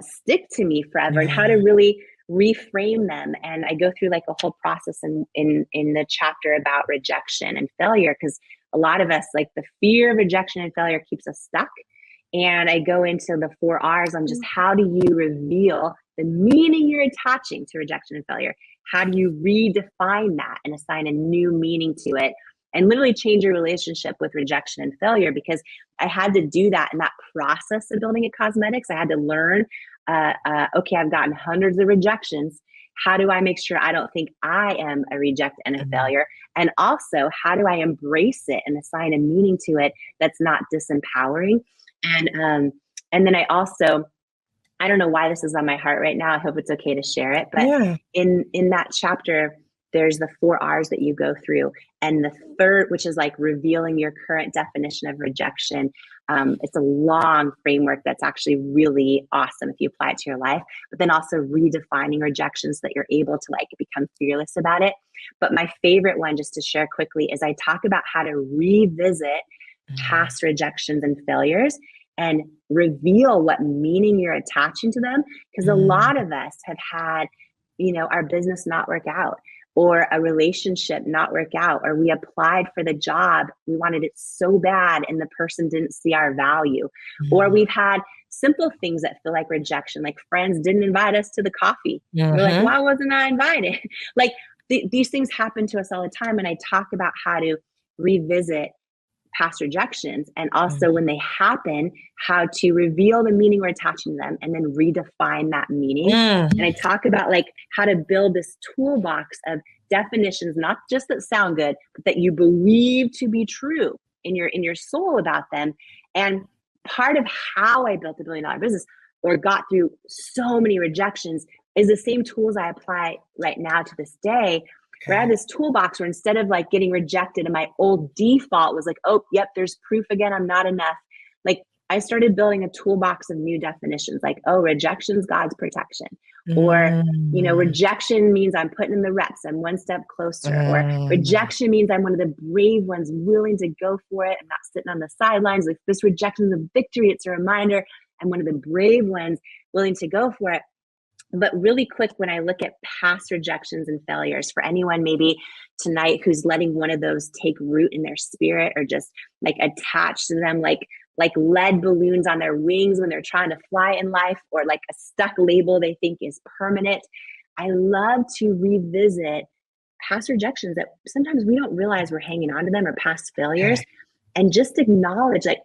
stick to me forever, and how to really reframe them. And I go through like a whole process in the chapter about rejection and failure, because a lot of us, like, the fear of rejection and failure keeps us stuck. And I go into the 4 R's on just how do you reveal the meaning you're attaching to rejection and failure? How do you redefine that and assign a new meaning to it, and literally change your relationship with rejection and failure? Because I had to do that in that process of building at Cosmetics. I had to learn, okay, I've gotten hundreds of rejections. How do I make sure I don't think I am a reject and a failure? And also, how do I embrace it and assign a meaning to it that's not disempowering? And then I also, I don't know why this is on my heart right now. I hope it's okay to share it. But in that chapter, there's the 4 R's that you go through. And the third, which is like revealing your current definition of rejection. It's a long framework that's actually really awesome if you apply it to your life, but then also redefining rejections so that you're able to like become fearless about it. But my favorite one, just to share quickly, is I talk about how to revisit past rejections and failures and reveal what meaning you're attaching to them. Because a lot of us have had, our business not work out, or a relationship not work out, or we applied for the job, we wanted it so bad and the person didn't see our value. Or we've had simple things that feel like rejection, like friends didn't invite us to the coffee. We're like, why wasn't I invited? Like these things happen to us all the time. And I talk about how to revisit past rejections, and also when they happen, how to reveal the meaning we're attaching to them and then redefine that meaning. And I talk about like how to build this toolbox of definitions, not just that sound good, but that you believe to be true in your soul about them. And part of how I built $1 billion business, or got through so many rejections, is the same tools I apply right now to this day. Where I had this toolbox where instead of like getting rejected, and my old default was like, oh, yep, there's proof again, I'm not enough. Like I started building a toolbox of new definitions, like, oh, rejection's God's protection. Or, rejection means I'm putting in the reps, I'm one step closer. Or rejection means I'm one of the brave ones willing to go for it. I'm not sitting on the sidelines. Like, this rejection is a victory. It's a reminder I'm one of the brave ones willing to go for it. But really quick, when I look at past rejections and failures, for anyone maybe tonight who's letting one of those take root in their spirit, or just like attached to them, like lead balloons on their wings when they're trying to fly in life, or like a stuck label they think is permanent, I love to revisit past rejections that sometimes we don't realize we're hanging on to them, or past failures, and just acknowledge, like,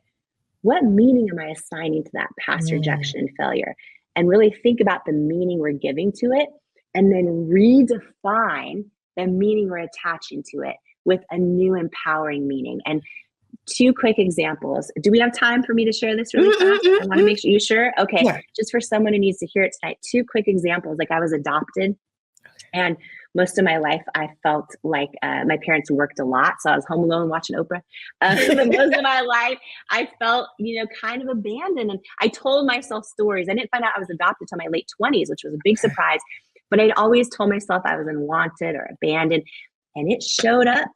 what meaning am I assigning to that past rejection and failure? And really think about the meaning we're giving to it, and then redefine the meaning we're attaching to it with a new empowering meaning. And 2 quick examples. Do we have time for me to share this really fast? I want to make sure. You sure? Okay. Yeah. Just for someone who needs to hear it tonight, 2 quick examples. Like, I was adopted, and most of my life I felt like my parents worked a lot, so I was home alone watching Oprah. But most of my life I felt, kind of abandoned, and I told myself stories. I didn't find out I was adopted until my late 20s, which was a big surprise. But I'd always told myself I was unwanted or abandoned, and it showed up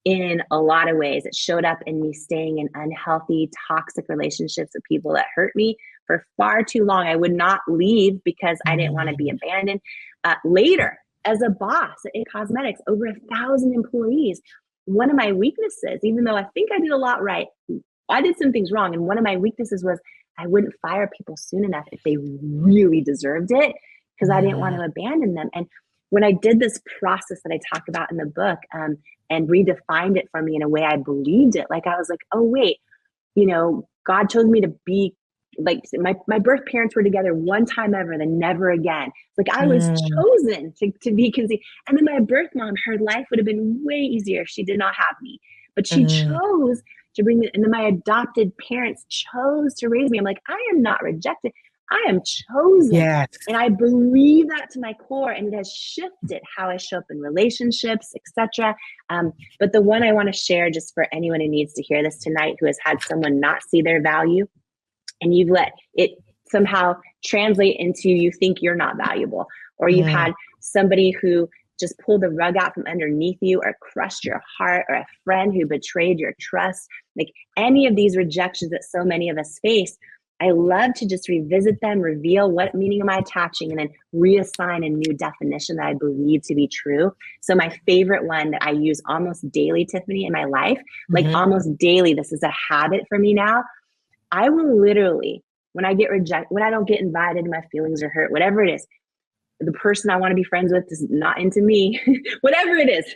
in a lot of ways. It showed up in me staying in unhealthy, toxic relationships with people that hurt me for far too long. I would not leave because I didn't want to be abandoned. Later, as a boss in Cosmetics, over 1,000 employees, one of my weaknesses, even though I think I did a lot right, I did some things wrong. And one of my weaknesses was I wouldn't fire people soon enough if they really deserved it, because I didn't want to abandon them. And when I did this process that I talk about in the book, and redefined it for me in a way I believed it, like I was like, oh, wait, God chose me to be, like, my birth parents were together one time ever, then never again. Like, I was chosen to be conceived. And then my birth mom, her life would have been way easier if she did not have me. But she chose to bring me. And then my adopted parents chose to raise me. I'm like, I am not rejected. I am chosen. Yes. And I believe that to my core, and it has shifted how I show up in relationships, etc. But the one I want to share, just for anyone who needs to hear this tonight, who has had someone not see their value, and you've let it somehow translate into you think you're not valuable, or you've had somebody who just pulled the rug out from underneath you or crushed your heart, or a friend who betrayed your trust, like any of these rejections that so many of us face, I love to just revisit them, reveal what meaning am I attaching, and then reassign a new definition that I believe to be true. So my favorite one that I use almost daily, Tiffany, in my life, like almost daily, this is a habit for me now. I will literally, when I get rejected, when I don't get invited, my feelings are hurt, whatever it is, the person I want to be friends with is not into me, whatever it is,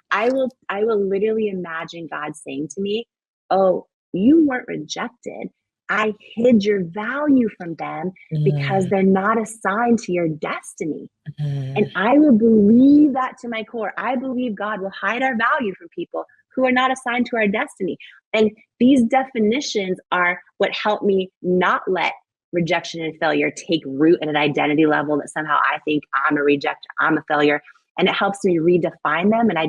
I will literally imagine God saying to me, oh, you weren't rejected. I hid your value from them because they're not assigned to your destiny. And I will believe that to my core. I believe God will hide our value from people who are not assigned to our destiny. And these definitions are what help me not let rejection and failure take root at an identity level that somehow I think I'm a rejecter, I'm a failure. And it helps me redefine them. And I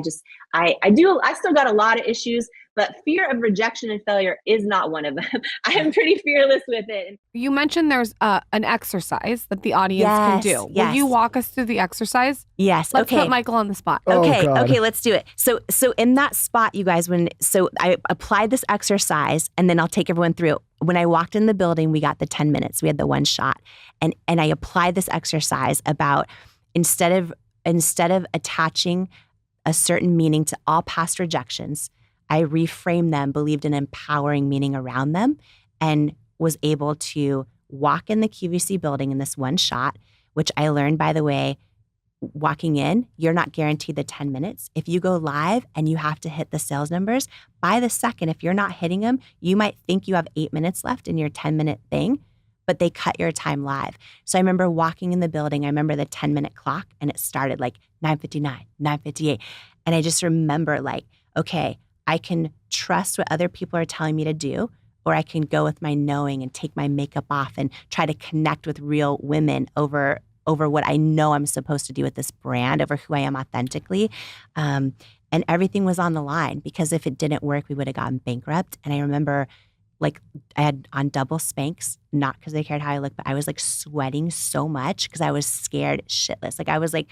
still got a lot of issues, but fear of rejection and failure is not one of them. I am pretty fearless with it. You mentioned there's an exercise that the audience can do. Will you walk us through the exercise? Yes. Let's put Michael on the spot. Okay, let's do it. So in that spot, you guys, so I applied this exercise, and then I'll take everyone through it. When I walked in the building, we got the 10 minutes. We had the one shot. And I applied this exercise about instead of attaching a certain meaning to all past rejections, I reframed them, believed in empowering meaning around them, and was able to walk in the QVC building in this one shot, which I learned, by the way, walking in, you're not guaranteed the 10 minutes. If you go live and you have to hit the sales numbers, by the second, if you're not hitting them, you might think you have 8 minutes left in your 10-minute thing, but they cut your time live. So I remember walking in the building, I remember the 10-minute clock, and it started like 9:59, 9:58. And I just remember like, okay, I can trust what other people are telling me to do, or I can go with my knowing and take my makeup off and try to connect with real women over what I know I'm supposed to do with this brand, over who I am authentically. And everything was on the line, because if it didn't work, we would have gotten bankrupt. And I remember like I had on double Spanx, not because they cared how I looked, but I was like sweating so much because I was scared shitless. Like I was like,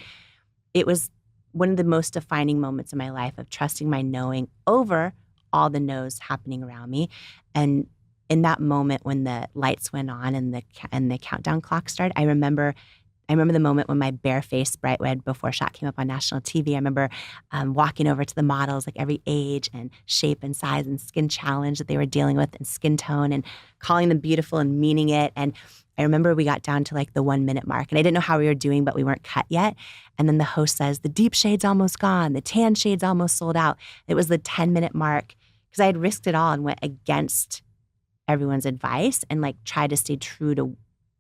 it was one of the most defining moments in my life of trusting my knowing over all the no's happening around me. And in that moment when the lights went on and the countdown clock started, I remember the moment when my bare-faced bright red before shot came up on national TV. I remember walking over to the models, like every age and shape and size and skin challenge that they were dealing with and skin tone, and calling them beautiful and meaning it. And I remember we got down to like the 1 minute mark, and I didn't know how we were doing, but we weren't cut yet. And then the host says, the deep shade's almost gone. The tan shade's almost sold out. It was the 10-minute mark, because I had risked it all and went against everyone's advice and like tried to stay true to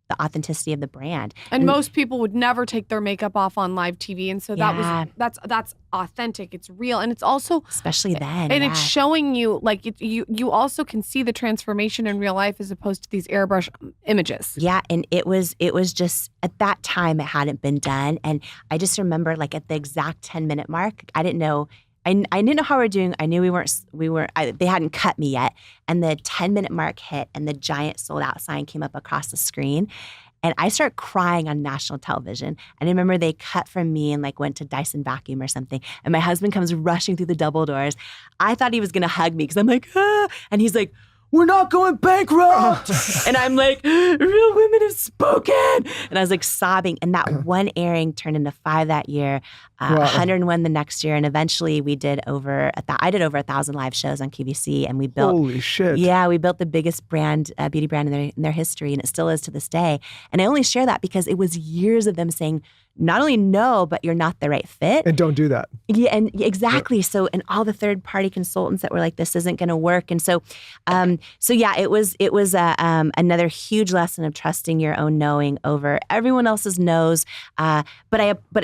the authenticity of the brand. And most people would never take their makeup off on live TV. And so that's authentic. It's real. And it's also, especially then. And it's showing you like you also can see the transformation in real life as opposed to these airbrush images. Yeah. And it was just at that time, it hadn't been done. And I just remember like at the exact 10-minute mark, I didn't know how we were doing. I knew they hadn't cut me yet. And the 10-minute mark hit, and the giant sold out sign came up across the screen. And I started crying on national television. And I remember they cut from me and like went to Dyson Vacuum or something. And my husband comes rushing through the double doors. I thought he was going to hug me because I'm like, ah. And he's like, we're not going bankrupt. And I'm like, real women have spoken. And I was like sobbing. And that one airing turned into 5 that year, 101 the next year. And eventually we did I did over 1,000 live shows on QVC, and we built. Holy shit. Yeah, we built the biggest beauty brand in their history. And it still is to this day. And I only share that because it was years of them saying, not only no, but you're not the right fit. And don't do that. Yeah, and exactly. So, and all the third-party consultants that were like, this isn't going to work. And so, yeah, it was another huge lesson of trusting your own knowing over everyone else's knows. But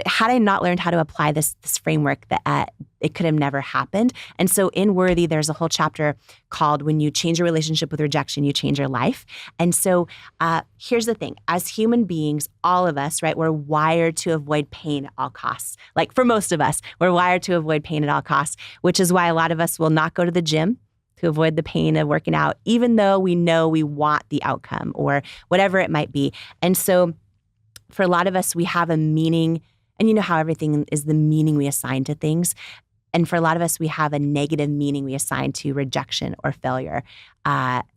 had I not learned how to apply this framework, that it could have never happened. And so in Worthy, there's a whole chapter called When You Change Your Relationship with Rejection, You Change Your Life. And so here's the thing. As human beings, all of us, right, we're wired to avoid pain at all costs. Like for most of us, we're wired to avoid pain at all costs, which is why a lot of us will not go to the gym to avoid the pain of working out, even though we know we want the outcome or whatever it might be. And so for a lot of us, we have a meaning. And you know how everything is the meaning we assign to things. And for a lot of us, we have a negative meaning we assign to rejection or failure,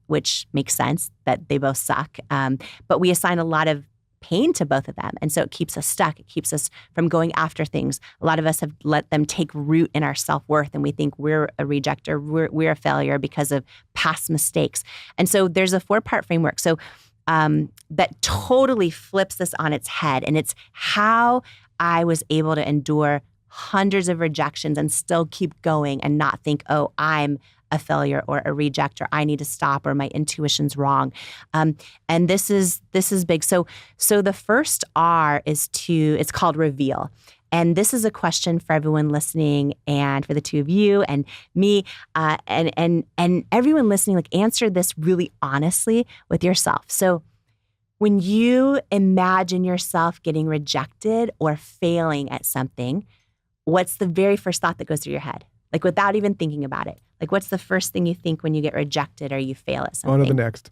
which makes sense that they both suck. But we assign a lot of pain to both of them. And so it keeps us stuck. It keeps us from going after things. A lot of us have let them take root in our self-worth, and we think we're a rejecter, we're a failure because of past mistakes. And so there's a 4-part framework. So that totally flips this on its head. And it's how I was able to endure hundreds of rejections and still keep going and not think, oh, I'm a failure or a rejecter. I need to stop, or my intuition's wrong. And this is big. So the first R is it's called reveal. And this is a question for everyone listening, and for the two of you and me, and everyone listening. Like, answer this really honestly with yourself. So when you imagine yourself getting rejected or failing at something, what's the very first thought that goes through your head? Like, without even thinking about it. Like, what's the first thing you think when you get rejected or you fail at something? On to the next.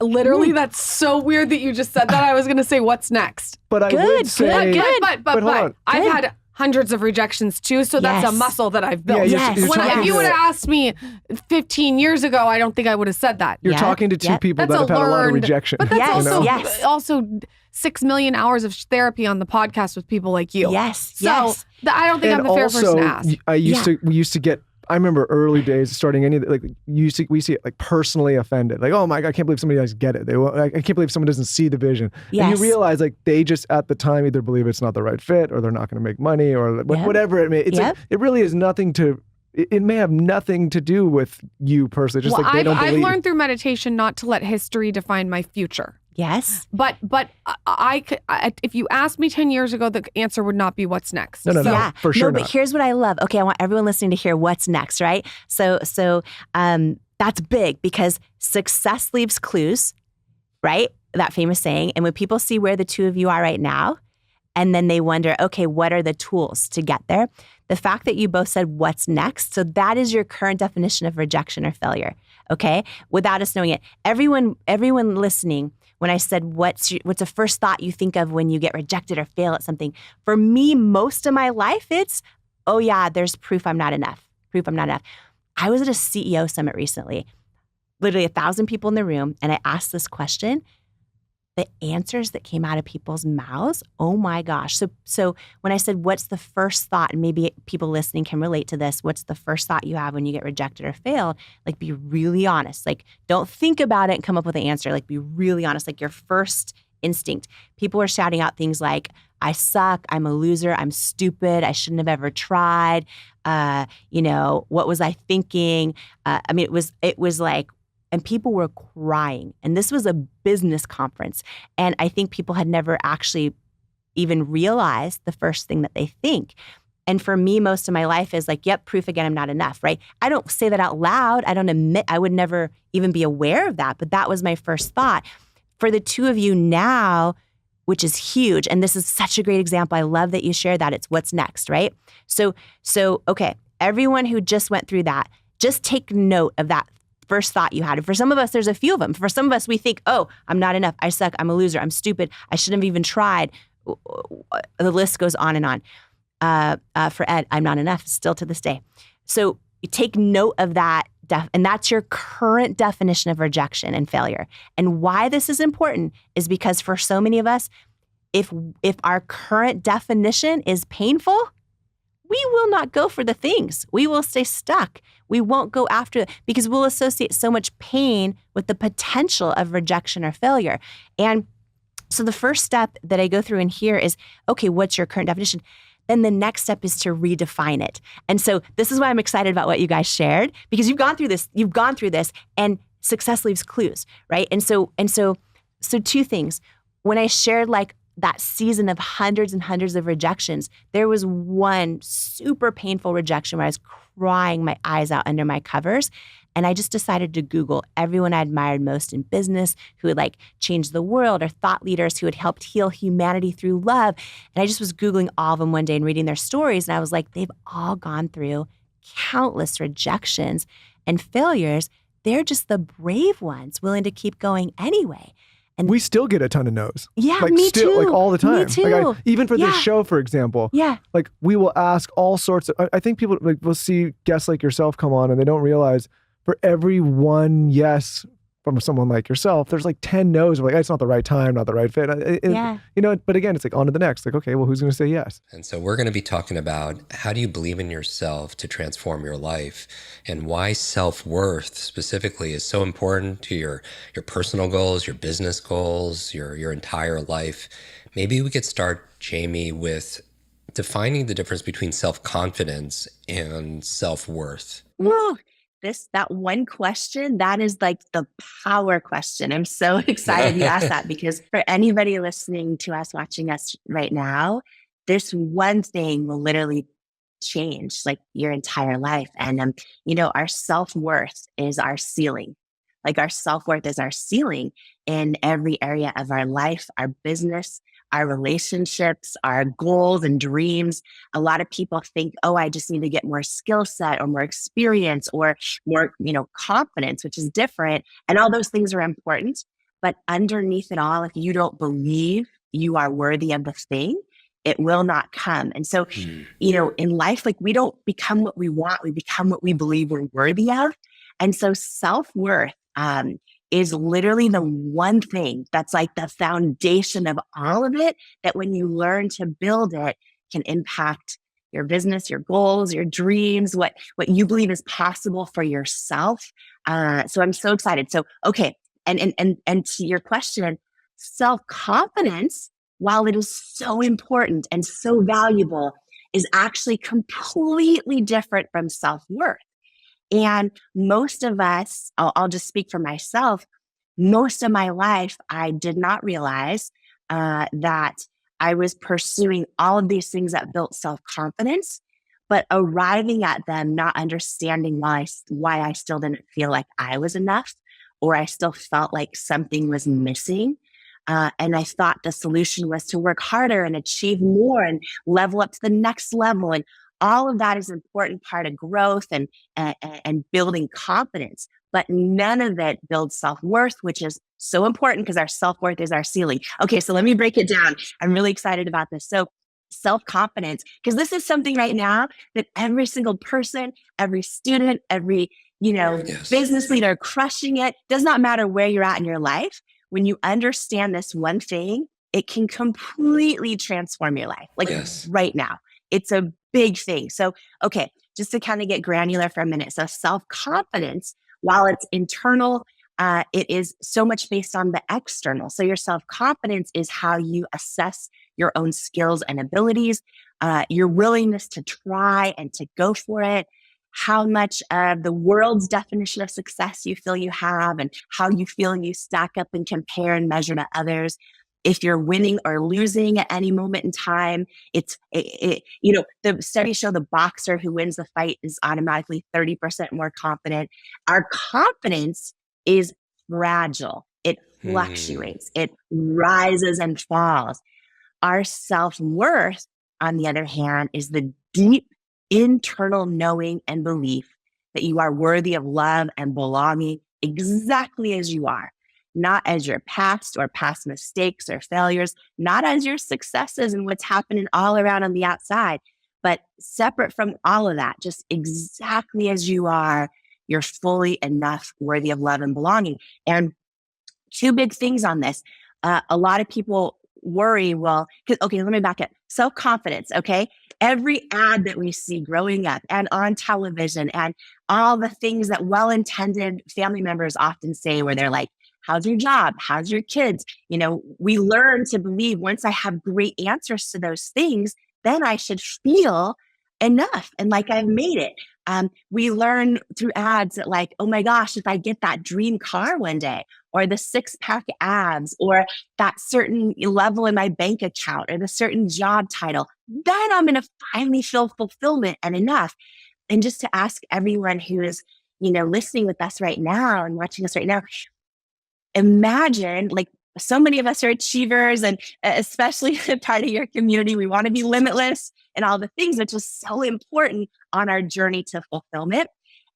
Literally, that's so weird that you just said that. I was going to say, what's next? But I would say... But hold on. I've had hundreds of rejections too, so that's a muscle that I've built. Yeah, If you would have asked me 15 years ago, I don't think I would have said that. You're talking to two people that have had a lot of rejection. But that's also 6 million hours of therapy on the podcast with people like you. So I don't think I'm the fair person to ask. We used to get, I remember early days starting we see it like personally offended. Like, oh my God, I can't believe somebody doesn't get it. I can't believe someone doesn't see the vision. And you realize like they just at the time either believe it's not the right fit, or they're not going to make money, or whatever it may. It really is nothing to. It may have nothing to do with you personally. Just like they don't believe. I've learned through meditation not to let history define my future. Yes. But if you asked me 10 years ago, the answer would not be what's next. No, for sure. No, but here's what I love. Okay, I want everyone listening to hear what's next, right? So that's big, because success leaves clues, right? That famous saying. And when people see where the two of you are right now, and then they wonder, okay, what are the tools to get there? The fact that you both said what's next, so that is your current definition of rejection or failure, okay? Without us knowing it. Everyone listening, when I said what's the first thought you think of when you get rejected or fail at something? For me, most of my life, it's, oh yeah, there's proof I'm not enough. I was at a CEO summit recently, literally 1,000 people in the room, and I asked this question. The answers that came out of people's mouths, oh my gosh. So when I said, what's the first thought, and maybe people listening can relate to this, what's the first thought you have when you get rejected or failed? Like, be really honest. Like, don't think about it and come up with an answer. Like, be really honest, like your first instinct. People are shouting out things like, I suck, I'm a loser, I'm stupid, I shouldn't have ever tried. What was I thinking? It was like, and people were crying. And this was a business conference. And I think people had never actually even realized the first thing that they think. And for me, most of my life is like, yep, proof again, I'm not enough, right? I don't say that out loud. I don't admit, I would never even be aware of that. But that was my first thought. For the two of you now, which is huge, and this is such a great example. I love that you shared that. It's what's next, right? So okay, everyone who just went through that, just take note of that first thought you had. And for some of us, there's a few of them. For some of us, we think, oh, I'm not enough. I suck. I'm a loser. I'm stupid. I shouldn't have even tried. The list goes on and on. For Ed, I'm not enough, still to this day. So you take note of that, and that's your current definition of rejection and failure. And why this is important is because for so many of us, if our current definition is painful, we will not go for the things. We will stay stuck. We won't go after it because we'll associate so much pain with the potential of rejection or failure. And so the first step that I go through in here is, okay, what's your current definition? Then the next step is to redefine it. And so this is why I'm excited about what you guys shared, because you've gone through this, and success leaves clues, right? And so two things. When I shared like that season of hundreds and hundreds of rejections, there was one super painful rejection where I was crying my eyes out under my covers. And I just decided to Google everyone I admired most in business who had like changed the world, or thought leaders who had helped heal humanity through love. And I just was Googling all of them one day and reading their stories. And I was like, they've all gone through countless rejections and failures. They're just the brave ones willing to keep going anyway. And we still get a ton of no's. Yeah, like me still, too. Like all the time. Me too. Like even for this show, for example. Yeah. Like we will ask all sorts of, I think people like will see guests like yourself come on and they don't realize for every one yes from someone like yourself, there's like 10 no's. We're like, it's not the right time, not the right fit. You know, but again, it's like on to the next. Like, okay, well, who's going to say yes? And so we're going to be talking about how do you believe in yourself to transform your life, and why self-worth specifically is so important to your personal goals, your business goals, your entire life. Maybe we could start, Jamie, with defining the difference between self-confidence and self-worth. Woo! That one question, that is like the power question. I'm so excited you asked that, because for anybody listening to us, watching us right now, this one thing will literally change like your entire life. And, our self-worth is our ceiling. Like our self-worth is our ceiling in every area of our life, our business, our relationships, our goals and dreams. A lot of people think, oh, I just need to get more skill set or more experience or more, confidence, which is different. And all those things are important. But underneath it all, if you don't believe you are worthy of the thing, it will not come. And so, in life, like we don't become what we want, we become what we believe we're worthy of. And so self-worth is literally the one thing that's like the foundation of all of it, that when you learn to build it can impact your business, your goals, your dreams, what you believe is possible for yourself. So I'm so excited. So, okay. And to your question, self-confidence, while it is so important and so valuable, is actually completely different from self-worth. And most of us, I'll just speak for myself, most of my life, I did not realize that I was pursuing all of these things that built self-confidence, but arriving at them, not understanding why I still didn't feel like I was enough, or I still felt like something was missing. And I thought the solution was to work harder and achieve more and level up to the next level. And all of that is an important part of growth and building confidence, but none of it builds self-worth, which is so important because our self-worth is our ceiling. Okay, so let me break it down. I'm really excited about this. So self-confidence, because this is something right now that every single person, every student, every, business leader crushing it, does not matter where you're at in your life. When you understand this one thing, it can completely transform your life, right now. It's a big thing. So, okay, just to kind of get granular for a minute. So self-confidence, while it's internal, it is so much based on the external. So your self-confidence is how you assess your own skills and abilities, your willingness to try and to go for it, how much of the world's definition of success you feel you have, and how you feel you stack up and compare and measure to others. If you're winning or losing at any moment in time, the studies show the boxer who wins the fight is automatically 30% more confident. Our confidence is fragile. It fluctuates. It rises and falls. Our self-worth, on the other hand, is the deep internal knowing and belief that you are worthy of love and belonging exactly as you are. Not as your past or past mistakes or failures, not as your successes and what's happening all around on the outside, but separate from all of that, just exactly as you are, you're fully enough, worthy of love and belonging. And two big things on this. A lot of people worry, let me back up. Self-confidence, okay? Every ad that we see growing up and on television and all the things that well-intended family members often say where they're like, how's your job? How's your kids? We learn to believe once I have great answers to those things, then I should feel enough and like I've made it. We learn through ads that like, oh my gosh, if I get that dream car one day, or the 6-pack abs, or that certain level in my bank account, or the certain job title, then I'm going to finally feel fulfillment and enough. And just to ask everyone who is, listening with us right now and watching us right now, imagine, like, so many of us are achievers, and especially part of your community, we want to be limitless and all the things, which is so important on our journey to fulfillment.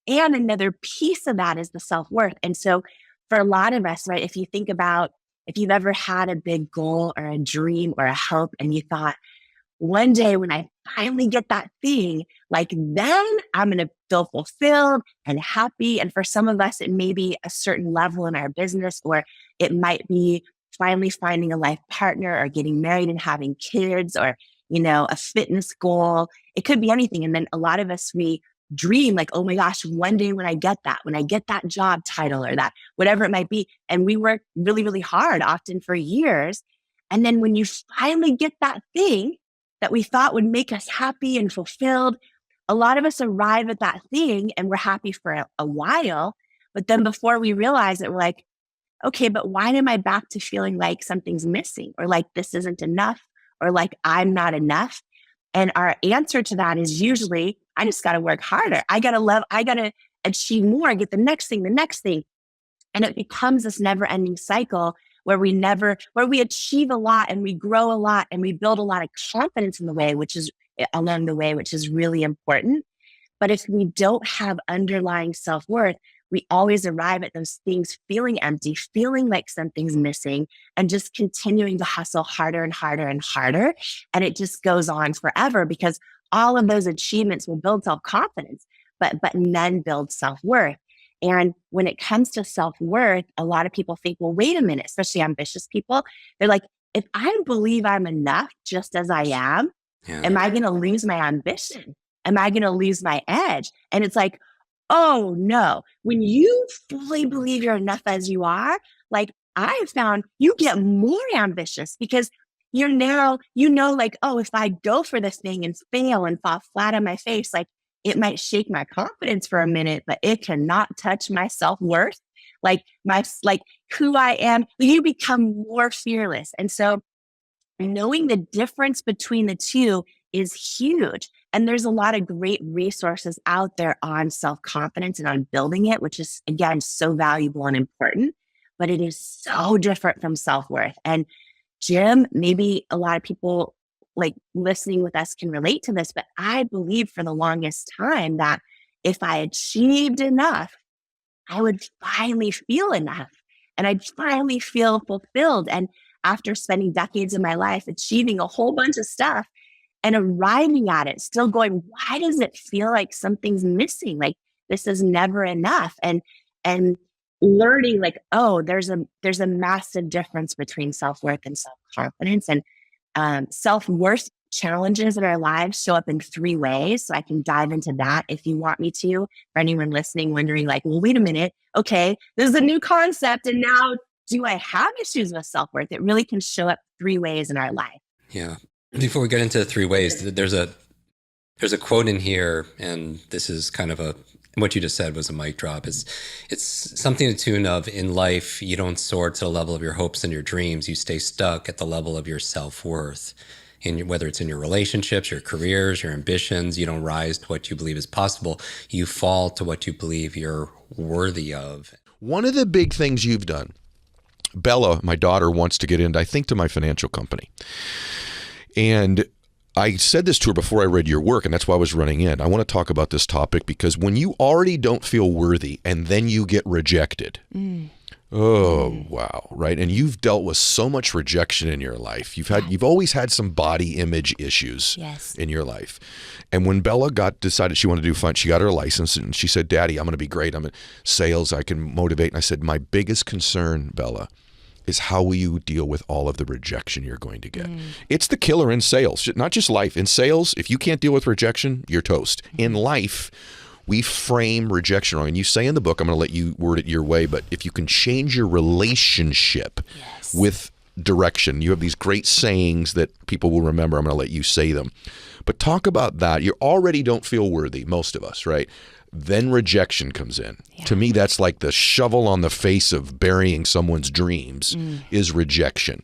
And another piece of that is the self-worth. And so for a lot of us, right, if you think about if you've ever had a big goal or a dream or a hope and you thought, one day when I finally get that thing, like then I'm going to feel fulfilled and happy. And for some of us, it may be a certain level in our business, or it might be finally finding a life partner or getting married and having kids, or, a fitness goal. It could be anything. And then a lot of us, we dream like, oh my gosh, one day when I get that job title or that, whatever it might be. And we work really, really hard, often for years. And then when you finally get that thing that we thought would make us happy and fulfilled, a lot of us arrive at that thing and we're happy for a while. But then before we realize it, we're like, okay, but why am I back to feeling like something's missing, or like this isn't enough, or like I'm not enough? And our answer to that is usually, I just got to work harder. I got to achieve more, get the next thing. And it becomes this never ending cycle where we achieve a lot and we grow a lot and we build a lot of confidence along the way, which is really important. But if we don't have underlying self-worth, we always arrive at those things feeling empty, feeling like something's missing, and just continuing to hustle harder and harder and harder. And it just goes on forever, because all of those achievements will build self-confidence, but none build self-worth. And when it comes to self-worth, a lot of people think, well, wait a minute, especially ambitious people. They're like, if I believe I'm enough just as I am, am I going to lose my ambition? Am I going to lose my edge? And it's like, oh no, when you fully believe you're enough as you are, like I have found, you get more ambitious, because you're now, like, oh, if I go for this thing and fail and fall flat on my face, like it might shake my confidence for a minute, but it cannot touch my self-worth, like who I am. You become more fearless. And so knowing the difference between the two is huge. And there's a lot of great resources out there on self-confidence and on building it, which is, again, so valuable and important, but it is so different from self-worth. And Jim, maybe a lot of people like listening with us can relate to this, but I believed for the longest time that if I achieved enough, I would finally feel enough and I'd finally feel fulfilled. And after spending decades of my life achieving a whole bunch of stuff and arriving at it, still going, why does it feel like something's missing? Like this is never enough. And learning like, oh, there's a massive difference between self-worth and self-confidence. And self-worth challenges in our lives show up in 3 ways. So I can dive into that if you want me to. For anyone listening, wondering like, well, wait a minute. Okay, this is a new concept. And now do I have issues with self-worth? It really can show up 3 ways in our life. Yeah. Before we get into the 3 ways, there's a quote in here, and this is kind of what you just said was a mic drop. It's something to the tune of, in life, you don't soar to the level of your hopes and your dreams. You stay stuck at the level of your self-worth. Whether it's in your relationships, your careers, your ambitions, you don't rise to what you believe is possible. You fall to what you believe you're worthy of. One of the big things you've done, Bella, my daughter, wants to get into, I think, to my financial company. And I said this to her before I read your work, and that's why I was running in. I want to talk about this topic because when you already don't feel worthy and then you get rejected, wow, right? And you've dealt with so much rejection in your life. You've always had some body image issues in your life. And when Bella decided she wanted to do fun, she got her license and she said, Daddy, I'm going to be great. I'm in sales. I can motivate. And I said, my biggest concern, Bella, is how will you deal with all of the rejection you're going to get? It's the killer in sales, not just life. In sales, if you can't deal with rejection, you're toast. In life, we frame rejection wrong. And you say in the book, I'm going to let you word it your way, but if you can change your relationship with direction, you have these great sayings that people will remember. I'm going to let you say them. But talk about that. You already don't feel worthy, most of us, right? Then rejection comes in. Yeah. To me, that's like the shovel on the face of burying someone's dreams is rejection.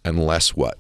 Unless what?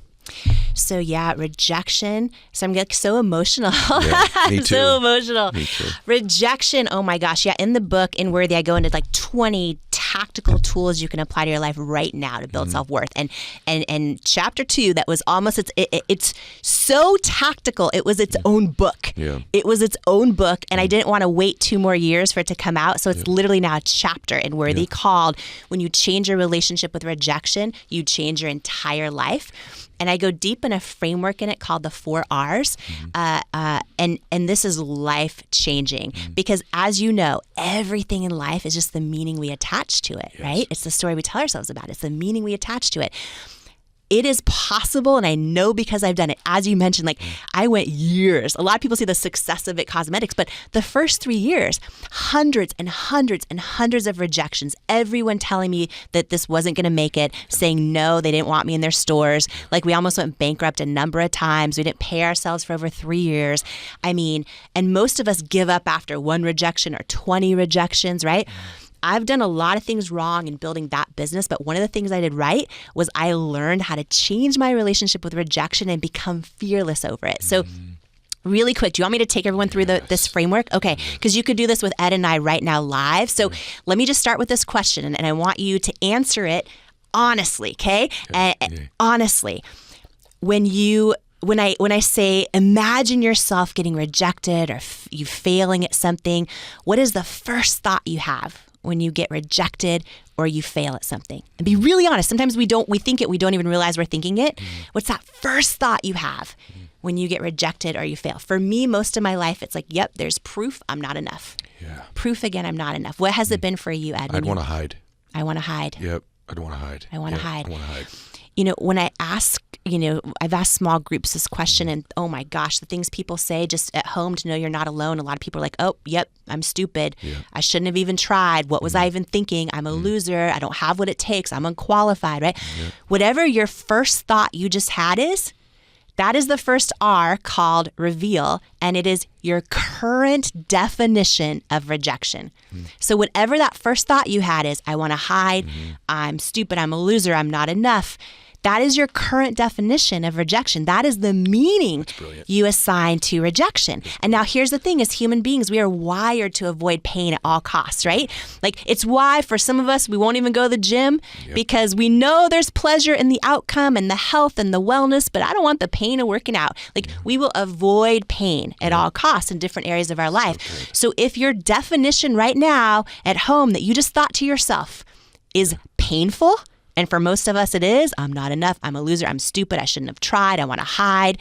So yeah, rejection. So I'm like so emotional. Yeah, me too. So emotional. Me too. Rejection. Oh my gosh. Yeah. In the book, in Worthy, I go into like 20 tactical tools you can apply to your life right now to build self-worth. And chapter 2, that was almost, it's so tactical. It was its own book. Yeah. It was its own book. And I didn't want to wait 2 more years for it to come out. So it's literally now a chapter in Worthy called, when you change your relationship with rejection, you change your entire life. And I go deep in a framework in it called the 4 R's. And this is life-changing because, as you know, everything in life is just the meaning we attach to it, right? It's the story we tell ourselves about. It's the meaning we attach to it. It is possible, and I know because I've done it. As you mentioned, like I went years. A lot of people see the success of It Cosmetics, but the first 3 years, hundreds and hundreds and hundreds of rejections. Everyone telling me that this wasn't going to make it, saying no, they didn't want me in their stores. Like we almost went bankrupt a number of times. We didn't pay ourselves for over 3 years. I mean, and most of us give up after 1 rejection or 20 rejections, right? I've done a lot of things wrong in building that business, but one of the things I did right was I learned how to change my relationship with rejection and become fearless over it. So really quick, do you want me to take everyone through this framework? Okay, because you could do this with Ed and I right now live. So let me just start with this question, and I want you to answer it honestly, okay? Honestly, when I say imagine yourself getting rejected or you failing at something, what is the first thought you have when you get rejected or you fail at something? And be really honest. Sometimes we think it, we don't even realize we're thinking it. What's that first thought you have when you get rejected or you fail? For me, most of my life, it's like, yep, there's proof I'm not enough. Yeah. Proof again, I'm not enough. What has it been for you, Ed? I'd want to hide. I want to hide. Yep. I'd want to hide. I want to hide. I want to hide. When I ask, I've asked small groups this question, and oh my gosh, the things people say just at home to know you're not alone. A lot of people are like, oh, yep, I'm stupid. Yeah. I shouldn't have even tried. What was I even thinking? I'm a loser. I don't have what it takes. I'm unqualified, right? Yeah. Whatever your first thought you just had is, that is the first R called reveal, and it is your current definition of rejection. So whatever that first thought you had is, I want to hide, I'm stupid, I'm a loser, I'm not enough. That is your current definition of rejection. That is the meaning you assign to rejection. And now here's the thing, as human beings, we are wired to avoid pain at all costs, right? Like it's why for some of us, we won't even go to the gym because we know there's pleasure in the outcome and the health and the wellness, but I don't want the pain of working out. Like we will avoid pain at all costs in different areas of our life. So if your definition right now at home that you just thought to yourself is painful, and for most of us it is, I'm not enough, I'm a loser, I'm stupid, I shouldn't have tried, I want to hide.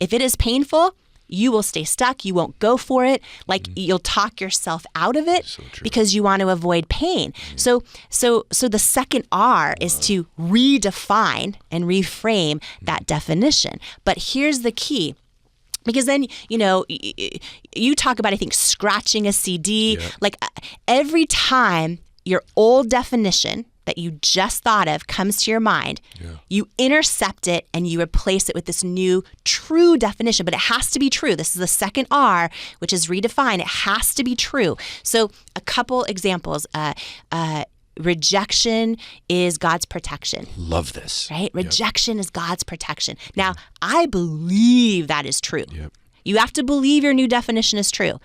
If it is painful, you will stay stuck, you won't go for it, like you'll talk yourself out of it because you want to avoid pain. So the second R is to redefine and reframe that definition. But here's the key. Because then, you talk about, I think, scratching a CD. Like every time your old definition that you just thought of comes to your mind, you intercept it and you replace it with this new true definition. But it has to be true. This is the second R, which is redefine. It has to be true. So a couple examples. Rejection is God's protection. Love this. Right? Rejection is God's protection. Now, I believe that is true. You have to believe your new definition is true.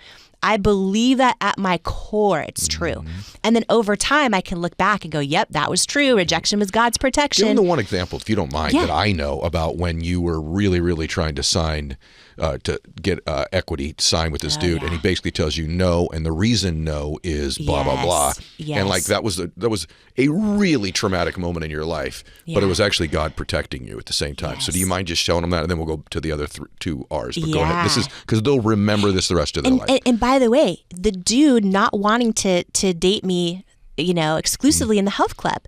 I believe that at my core, it's true. And then over time, I can look back and go, yep, that was true. Rejection was God's protection. Give me the one example, if you don't mind, that I know about when you were really, really trying to sign, to get equity to sign with this dude. And he basically tells you no. And the reason no is blah, blah, blah. And like that was a really traumatic moment in your life, but it was actually God protecting you at the same time. So do you mind just showing them that? And then we'll go to the other 2 R's. But go ahead. This is because they'll remember this the rest of their life. And by the way, the dude not wanting to date me, exclusively in the health club,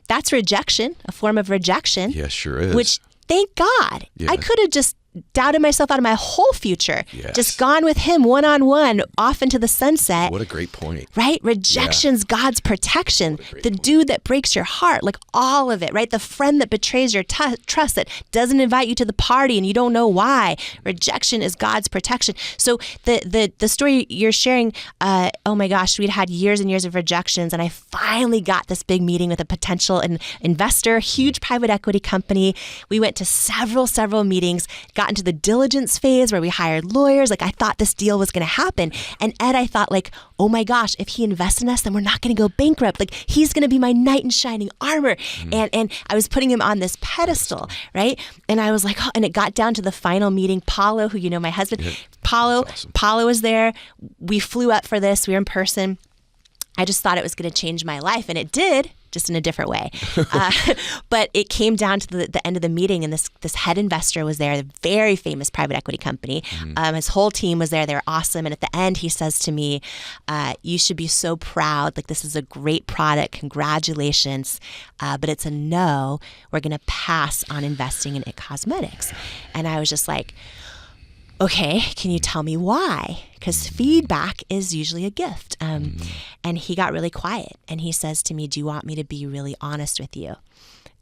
that's rejection, a form of rejection. Yes, sure is. Which, thank God, I could have just doubted myself out of my whole future. Just gone with him one-on-one off into the sunset. What a great point. Right? Rejection's God's protection. The dude that breaks your heart, like all of it, right? The friend that betrays your trust, that doesn't invite you to the party and you don't know why. Rejection is God's protection. So the story you're sharing, oh my gosh, we'd had years and years of rejections, and I finally got this big meeting with a potential investor, huge private equity company. We went to several meetings, got got into the diligence phase where we hired lawyers. Like I thought this deal was going to happen. And Ed, I thought like, oh my gosh, if he invests in us, then we're not going to go bankrupt. Like he's going to be my knight in shining armor. And I was putting him on this pedestal, right? And I was like, oh, and it got down to the final meeting. Paulo, who you know, my husband, Paulo was there. We flew up for this. We were in person. I just thought it was going to change my life, and it did, just in a different way. But it came down to the end of the meeting, and this head investor was there, a very famous private equity company. His whole team was there. They were awesome. And at the end, he says to me, you should be so proud. Like, this is a great product. Congratulations. But it's a no. We're going to pass on investing in IT Cosmetics. And I was just like, okay, can you tell me why? Because feedback is usually a gift. And he got really quiet. And he says to me, do you want me to be really honest with you?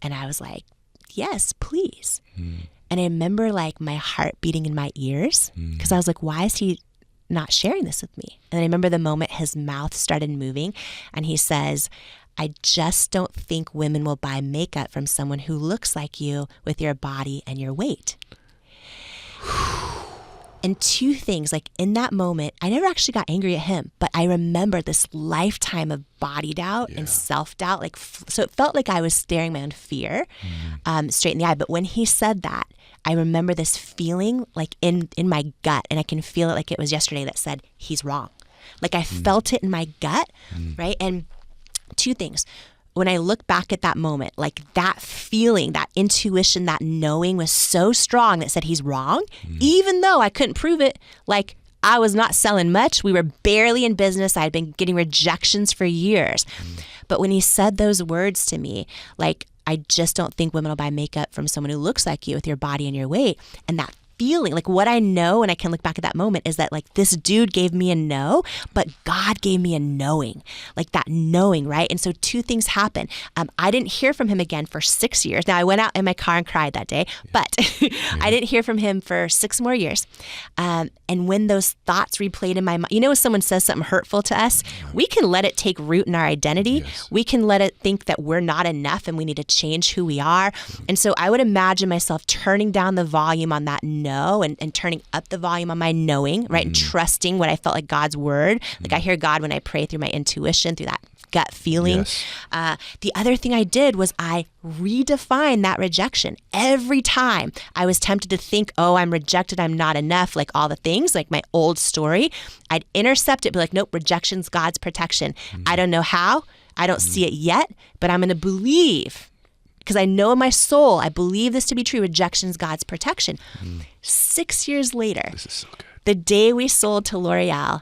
And I was like, yes, please. And I remember like my heart beating in my ears because I was like, why is he not sharing this with me? And I remember the moment his mouth started moving and he says, I just don't think women will buy makeup from someone who looks like you with your body and your weight. And two things, like in that moment, I never actually got angry at him, but I remember this lifetime of body doubt and self-doubt. Like, so it felt like I was staring my own fear straight in the eye. But when he said that, I remember this feeling like in my gut, and I can feel it like it was yesterday, that said, he's wrong. Like I felt it in my gut, right? And two things. When I look back at that moment, like that feeling, that intuition, that knowing was so strong that said he's wrong, even though I couldn't prove it. Like I was not selling much. We were barely in business. I had been getting rejections for years. But when he said those words to me, like, I just don't think women will buy makeup from someone who looks like you with your body and your weight. And that feeling, like what I know, and I can look back at that moment, is that like this dude gave me a no, but God gave me a knowing, like that knowing, right? And so two things happen. I didn't hear from him again for 6 years. Now I went out in my car and cried that day, but I didn't hear from him for 6 more years. And when those thoughts replayed in my mind, you know, when someone says something hurtful to us, we can let it take root in our identity. We can let it think that we're not enough and we need to change who we are. And so I would imagine myself turning down the volume on that no and turning up the volume on my knowing, right? And trusting what I felt like God's word. Like I hear God when I pray through my intuition, through that gut feeling. The other thing I did was I redefined that rejection. Every time I was tempted to think, oh, I'm rejected, I'm not enough, like all the things, like my old story, I'd intercept it, be like, nope, rejection's God's protection. I don't know how, I don't see it yet, but I'm going to believe, because I know in my soul, I believe this to be true. Rejection's God's protection. 6 years later, This is so good. the day we sold to L'Oreal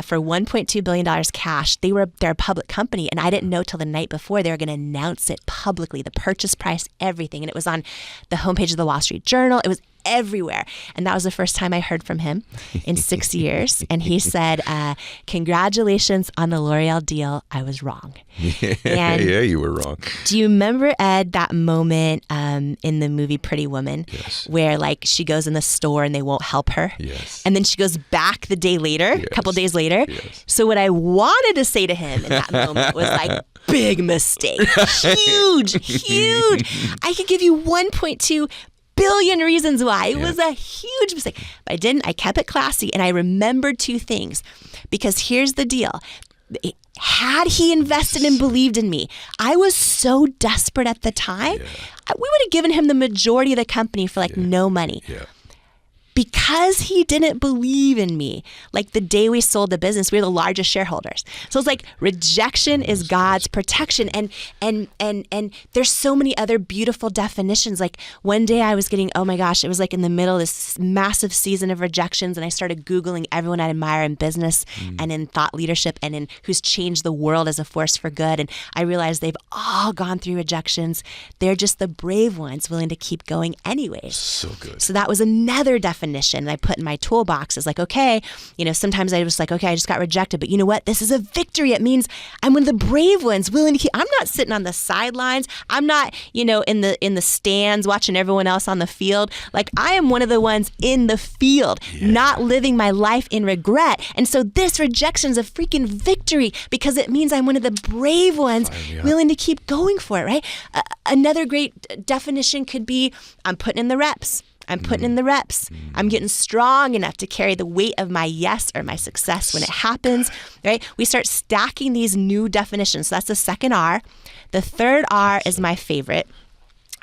for $1.2 billion cash, they're a public company, and I didn't know till the night before they were going to announce it publicly, the purchase price, everything. And it was on the homepage of the Wall Street Journal. It was everywhere. And that was the first time I heard from him in 6 years. And he said, congratulations on the L'Oreal deal. I was wrong. And yeah, you were wrong. do you remember, Ed, that moment in the movie Pretty Woman where like she goes in the store and they won't help her? And then she goes back the day later, a couple days later. So what I wanted to say to him in that moment was like, big mistake. Huge. I could give you 1.2 billion reasons why. It was a huge mistake. But I didn't. I kept it classy. And I remembered two things. Because here's the deal. Had he invested and believed in me, I was so desperate at the time, we would have given him the majority of the company for like no money. Because he didn't believe in me, like the day we sold the business, we were the largest shareholders. So it's like rejection is God's protection. And there's so many other beautiful definitions. Like one day I was getting, oh my gosh, it was like in the middle of this massive season of rejections. And I started Googling everyone I admire in business and in thought leadership and in who's changed the world as a force for good. And I realized they've all gone through rejections. They're just the brave ones willing to keep going anyways. So good. So that was another definition that I put in my toolbox. Is like, okay, you know, sometimes I was like, okay, I just got rejected, but you know what? This is a victory. It means I'm one of the brave ones willing to keep. I'm not sitting on the sidelines. I'm not, you know, in the stands watching everyone else on the field. Like I am one of the ones in the field, not living my life in regret. And so this rejection is a freaking victory because it means I'm one of the brave ones willing to keep going for it, right? Another great definition could be I'm putting in the reps. I'm putting in the reps. I'm getting strong enough to carry the weight of my yes or my success when it happens, right? We start stacking these new definitions. So that's the second R. The third R is my favorite,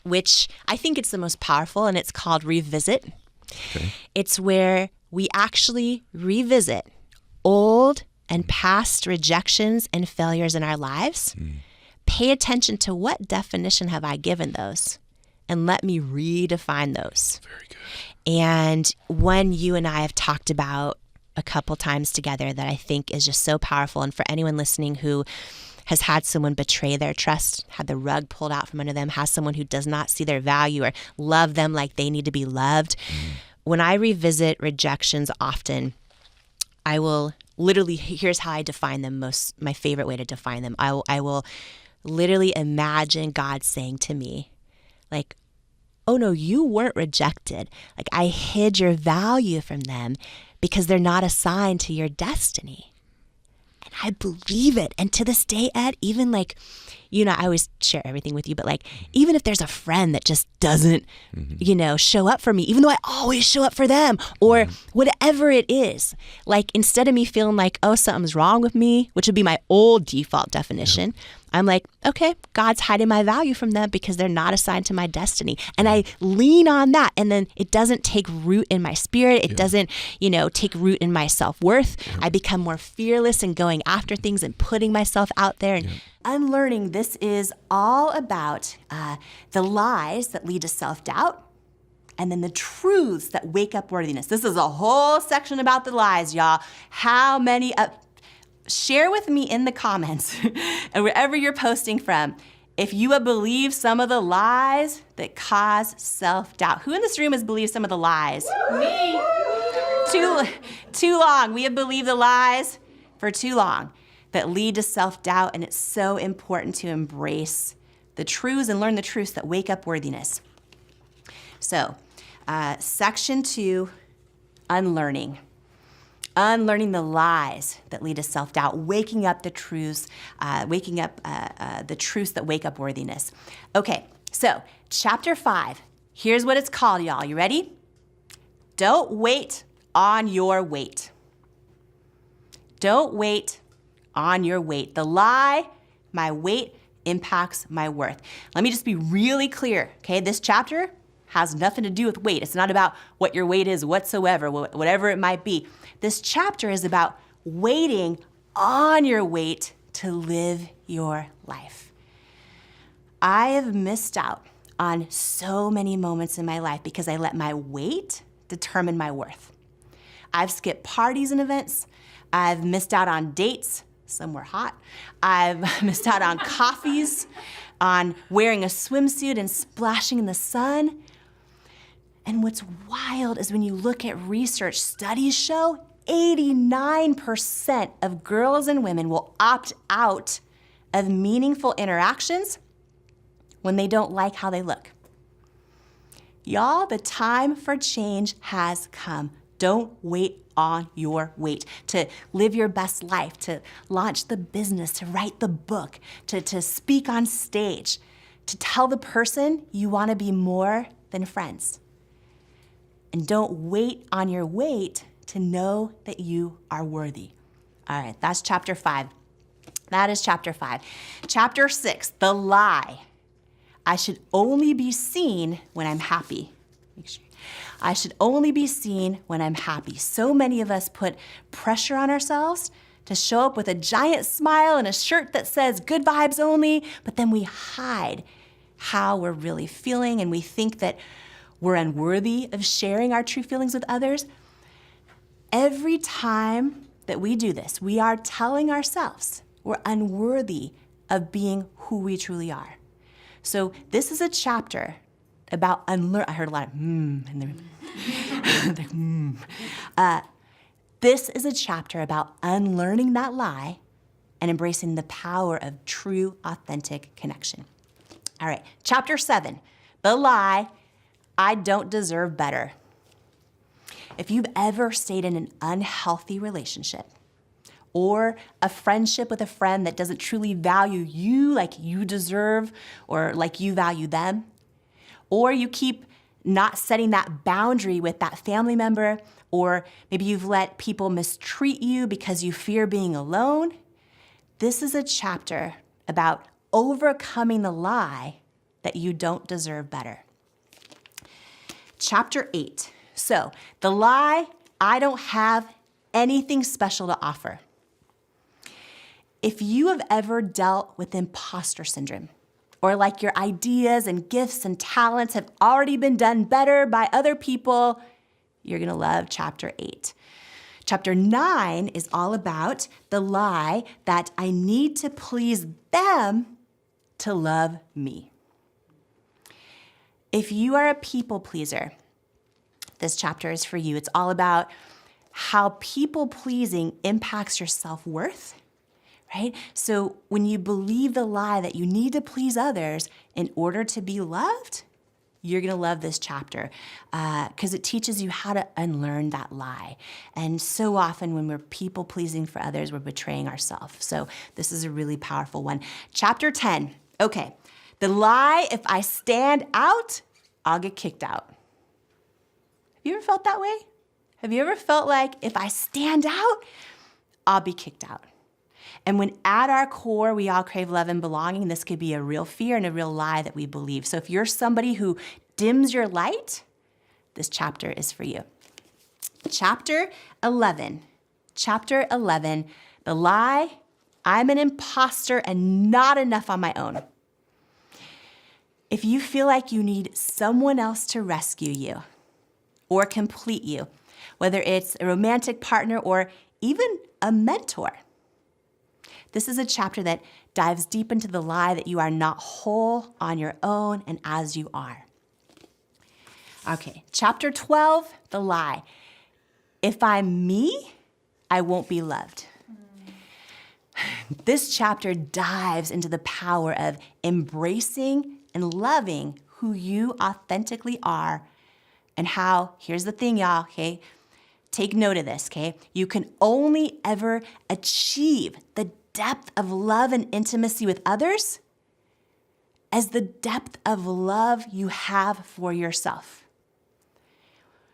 which I think it's the most powerful, and it's called revisit. Okay. It's where we actually revisit old and past rejections and failures in our lives. Pay attention to what definition have I given those, and let me redefine those. Very good. And one you and I have talked about a couple times together that I think is just so powerful, and for anyone listening who has had someone betray their trust, had the rug pulled out from under them, has someone who does not see their value or love them like they need to be loved. When I revisit rejections often, I will literally, here's how I define them my favorite way to define them. I will literally imagine God saying to me, like, oh no, you weren't rejected. Like, I hid your value from them because they're not assigned to your destiny. And I believe it. And to this day, Ed, even like, you know, I always share everything with you, but like, even if there's a friend that just doesn't, you know, show up for me, even though I always show up for them, or whatever it is, like, instead of me feeling like, oh, something's wrong with me, which would be my old default definition, I'm like, okay, God's hiding my value from them because they're not assigned to my destiny. And I lean on that. And then it doesn't take root in my spirit. It doesn't, you know, take root in my self-worth. I become more fearless in going after things and putting myself out there. And unlearning, this is all about the lies that lead to self-doubt, and then the truths that wake up worthiness. This is a whole section about the lies, y'all. How many... Share with me in the comments and wherever you're posting from, if you have believed some of the lies that cause self-doubt. Who in this room has believed some of the lies? Me. Too long. We have believed the lies for too long that lead to self-doubt, and it's so important to embrace the truths and learn the truths that wake up worthiness. So, section 2, unlearning. Unlearning the lies that lead to self-doubt, waking up the truths, the truths that wake up worthiness. Okay, so chapter 5, here's what it's called, y'all. You ready? Don't wait on your weight. Don't wait on your weight. The lie, my weight impacts my worth. Let me just be really clear, okay? This chapter has nothing to do with weight. It's not about what your weight is whatsoever, whatever it might be. This chapter is about waiting on your weight to live your life. I have missed out on so many moments in my life because I let my weight determine my worth. I've skipped parties and events. I've missed out on dates. Some were hot. I've missed out on coffees, on wearing a swimsuit and splashing in the sun. And what's wild is when you look at research, studies show 89% of girls and women will opt out of meaningful interactions when they don't like how they look. Y'all, the time for change has come. Don't wait on your weight to live your best life, to launch the business, to write the book, to speak on stage, to tell the person you want to be more than friends. And don't wait on your weight to know that you are worthy. All right, that's chapter 5. That is chapter 5. Chapter 6, the lie. I should only be seen when I'm happy. I should only be seen when I'm happy. So many of us put pressure on ourselves to show up with a giant smile and a shirt that says good vibes only, but then we hide how we're really feeling, and we think that we're unworthy of sharing our true feelings with others. Every time that we do this, we are telling ourselves we're unworthy of being who we truly are. So this is a chapter about I heard a lot of in the this is a chapter about unlearning that lie and embracing the power of true, authentic connection. All right, chapter 7, the lie, I don't deserve better. If you've ever stayed in an unhealthy relationship or a friendship with a friend that doesn't truly value you like you deserve or like you value them, or you keep not setting that boundary with that family member, or maybe you've let people mistreat you because you fear being alone. This is a chapter about overcoming the lie that you don't deserve better. Chapter 8. So, the lie, I don't have anything special to offer. If you have ever dealt with imposter syndrome, or like your ideas and gifts and talents have already been done better by other people, you're going to love chapter 8. Chapter 9 is all about the lie that I need to please them to love me. If you are a people pleaser, this chapter is for you. It's all about how people pleasing impacts your self-worth, right? So when you believe the lie that you need to please others in order to be loved, you're going to love this chapter because it teaches you how to unlearn that lie. And so often when we're people pleasing for others, we're betraying ourselves. So this is a really powerful one. Chapter 10. Okay. The lie, if I stand out, I'll get kicked out. Have you ever felt that way? Have you ever felt like if I stand out, I'll be kicked out? And when at our core, we all crave love and belonging, this could be a real fear and a real lie that we believe. So if you're somebody who dims your light, this chapter is for you. Chapter 11. Chapter 11, the lie, I'm an imposter and not enough on my own. If you feel like you need someone else to rescue you or complete you, whether it's a romantic partner or even a mentor, this is a chapter that dives deep into the lie that you are not whole on your own and as you are. Okay, chapter 12, the lie. If I'm me, I won't be loved. This chapter dives into the power of embracing and loving who you authentically are and how, here's the thing, y'all, okay? Take note of this, okay? You can only ever achieve the depth of love and intimacy with others as the depth of love you have for yourself.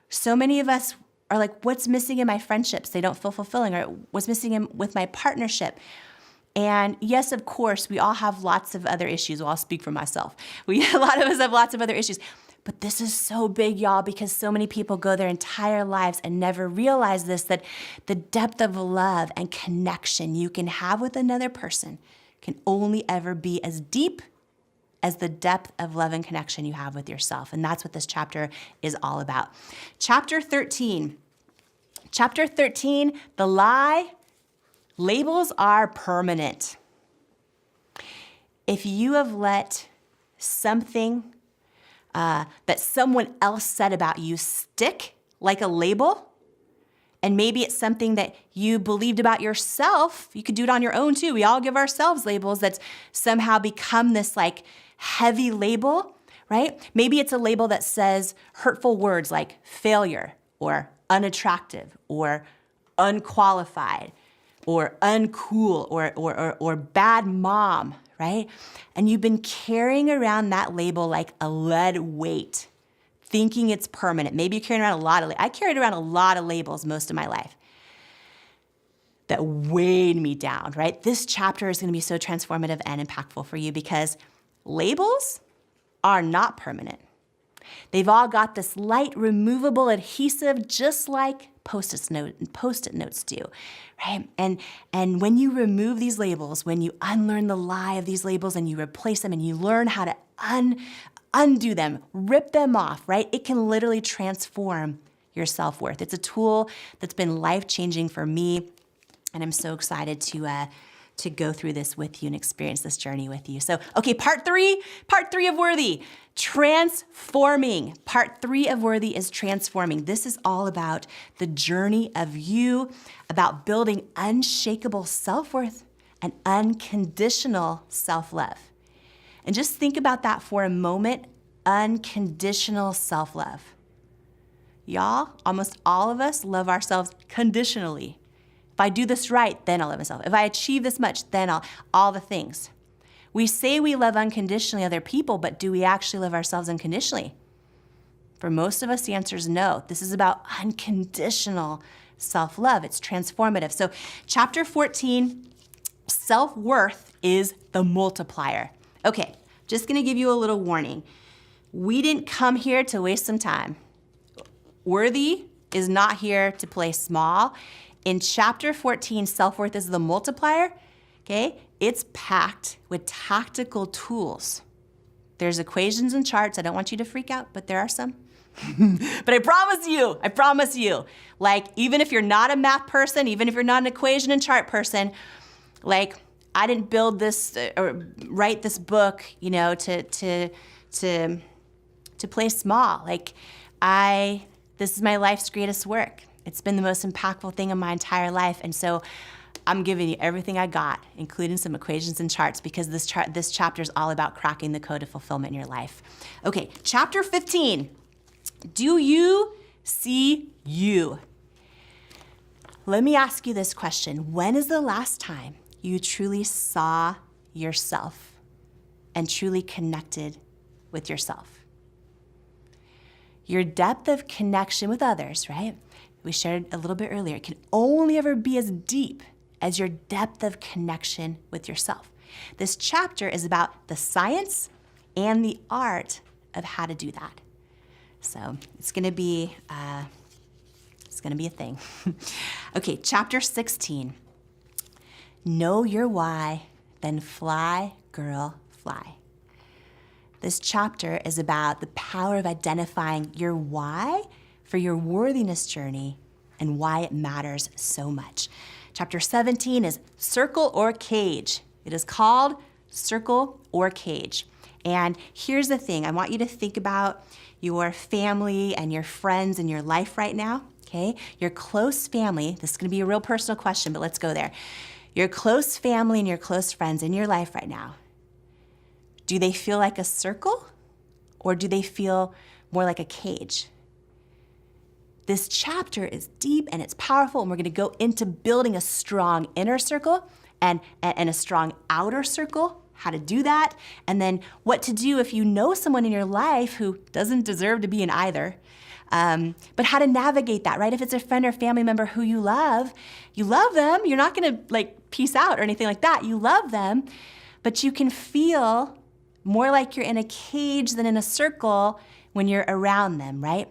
So many of us are like, what's missing in my friendships? They don't feel fulfilling, or what's missing with my partnership? And yes, of course, we all have lots of other issues. Well, I'll speak for myself. A lot of us have lots of other issues. But this is so big, y'all, because so many people go their entire lives and never realize this, that the depth of love and connection you can have with another person can only ever be as deep as the depth of love and connection you have with yourself. And that's what this chapter is all about. Chapter 13. Chapter 13, the lie, labels are permanent. If you have let something that someone else said about you stick like a label, and maybe it's something that you believed about yourself, you could do it on your own too. We all give ourselves labels that's somehow become this like heavy label, right? Maybe it's a label that says hurtful words like failure or unattractive or unqualified or uncool or bad mom, right? And you've been carrying around that label like a lead weight, thinking it's permanent. Maybe you're carrying around I carried around a lot of labels most of my life that weighed me down, right? This chapter is going to be so transformative and impactful for you because labels are not permanent. They've all got this light removable adhesive, just like Post-it notes do, right? And when you remove these labels, when you unlearn the lie of these labels and you replace them and you learn how to undo them, rip them off, right? It can literally transform your self-worth. It's a tool that's been life-changing for me, and I'm so excited to go through this with you and experience this journey with you. So, okay, part three of Worthy, transforming. Part 3 of Worthy is transforming. This is all about the journey of you, about building unshakable self-worth and unconditional self-love. And just think about that for a moment, unconditional self-love. Y'all, almost all of us love ourselves conditionally. If I do this right, then I'll love myself. If I achieve this much, then all the things. We say we love unconditionally other people, but do we actually love ourselves unconditionally? For most of us, the answer is no. This is about unconditional self-love. It's transformative. So chapter 14, self-worth is the multiplier. Okay, just gonna give you a little warning. We didn't come here to waste some time. Worthy is not here to play small. In chapter 14, self-worth is the multiplier, okay? It's packed with tactical tools. There's equations and charts. I don't want you to freak out, but there are some. But I promise you, like, even if you're not a math person, even if you're not an equation and chart person, like, I didn't build this or write this book, you know, to play small. Like, this is my life's greatest work. It's been the most impactful thing in my entire life. And so I'm giving you everything I got, including some equations and charts, because this chapter is all about cracking the code of fulfillment in your life. Okay, chapter 15. Do you see you? Let me ask you this question. When is the last time you truly saw yourself and truly connected with yourself? Your depth of connection with others, right? We shared a little bit earlier, can only ever be as deep as your depth of connection with yourself. This chapter is about the science and the art of how to do that. So it's gonna be a thing. Okay, chapter 16. Know your why, then fly, girl, fly. This chapter is about the power of identifying your why for your worthiness journey and why it matters so much. Chapter 17 is circle or cage. It is called circle or cage. And here's the thing. I want you to think about your family and your friends in your life right now, okay? Your close family. This is going to be a real personal question, but let's go there. Your close family and your close friends in your life right now, do they feel like a circle or do they feel more like a cage? This chapter is deep and it's powerful, and we're going to go into building a strong inner circle and a strong outer circle, how to do that, and then what to do if you know someone in your life who doesn't deserve to be in either. But how to navigate that, right? If it's a friend or family member who you love them. You're not going to like peace out or anything like that. You love them, but you can feel more like you're in a cage than in a circle when you're around them, right?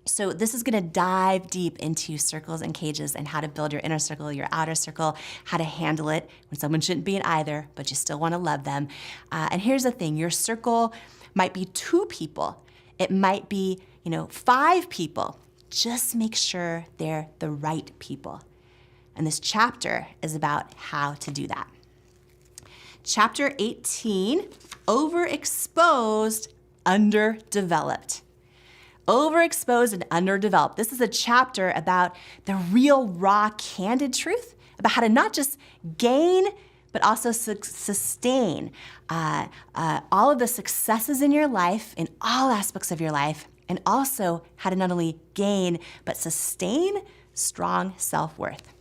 So this is gonna dive deep into circles and cages and how to build your inner circle, your outer circle, how to handle it when someone shouldn't be in either, but you still wanna love them. And here's the thing, your circle might be 2 people. It might be, 5 people. Just make sure they're the right people. And this chapter is about how to do that. Chapter 18, overexposed, underdeveloped. Overexposed and underdeveloped. This is a chapter about the real, raw, candid truth about how to not just gain, but also sustain all of the successes in your life, in all aspects of your life, and also how to not only gain, but sustain strong self-worth.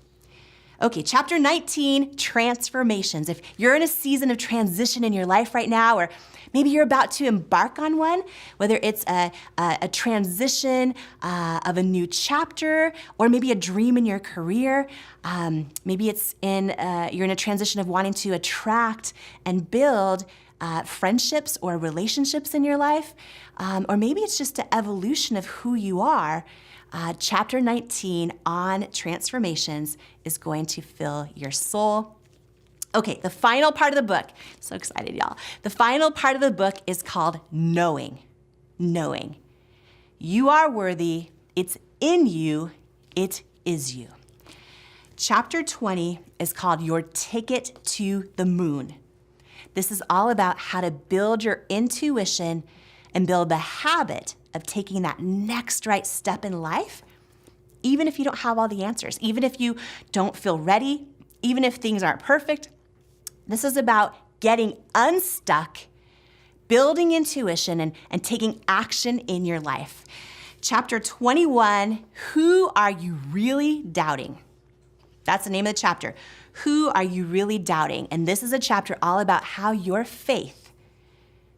Okay, chapter 19, transformations. If you're in a season of transition in your life right now, or maybe you're about to embark on one, whether it's a transition of a new chapter, or maybe a dream in your career, maybe it's you're in a transition of wanting to attract and build friendships or relationships in your life, or maybe it's just an evolution of who you are. Chapter 19 on transformations is going to fill your soul. Okay, the final part of the book. So excited, y'all. The final part of the book is called Knowing. Knowing. You are worthy. It's in you. It is you. Chapter 20 is called Your Ticket to the Moon. This is all about how to build your intuition and build the habit of taking that next right step in life, even if you don't have all the answers, even if you don't feel ready, even if things aren't perfect. This is about getting unstuck, building intuition, and taking action in your life. Chapter 21, Who Are You Really Doubting? That's the name of the chapter. Who are you really doubting? And this is a chapter all about how your faith,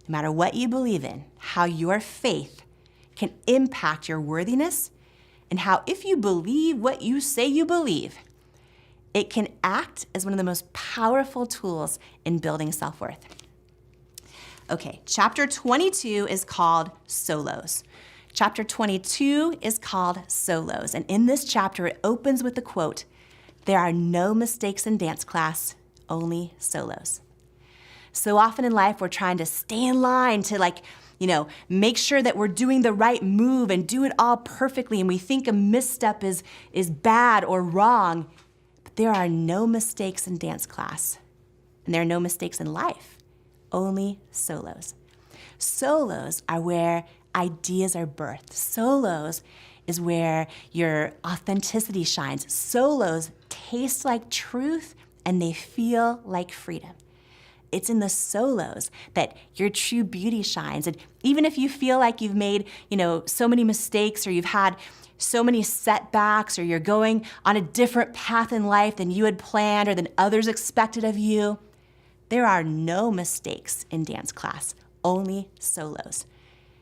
no matter what you believe in, how your faith can impact your worthiness, and how if you believe what you say you believe, it can act as one of the most powerful tools in building self-worth. Okay, chapter 22 is called Solos. Chapter 22 is called Solos. And in this chapter, it opens with the quote, "There are no mistakes in dance class, only solos." So often in life, we're trying to stay in line to make sure that we're doing the right move and do it all perfectly. And we think a misstep is bad or wrong. But there are no mistakes in dance class. And there are no mistakes in life, only solos. Solos are where ideas are birthed. Solos is where your authenticity shines. Solos taste like truth and they feel like freedom. It's in the solos that your true beauty shines. And even if you feel like you've made, so many mistakes, or you've had so many setbacks, or you're going on a different path in life than you had planned or than others expected of you, there are no mistakes in dance class, only solos.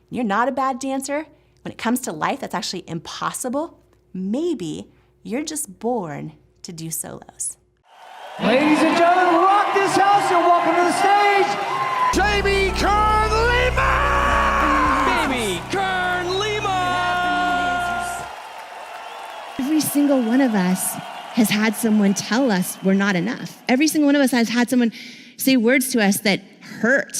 You're not a bad dancer. When it comes to life, that's actually impossible. Maybe you're just born to do solos. Ladies and gentlemen, rock this house and welcome to the stage, Jamie Kern Lima! Jamie Kern Lima! Every single one of us has had someone tell us we're not enough. Every single one of us has had someone say words to us that hurt.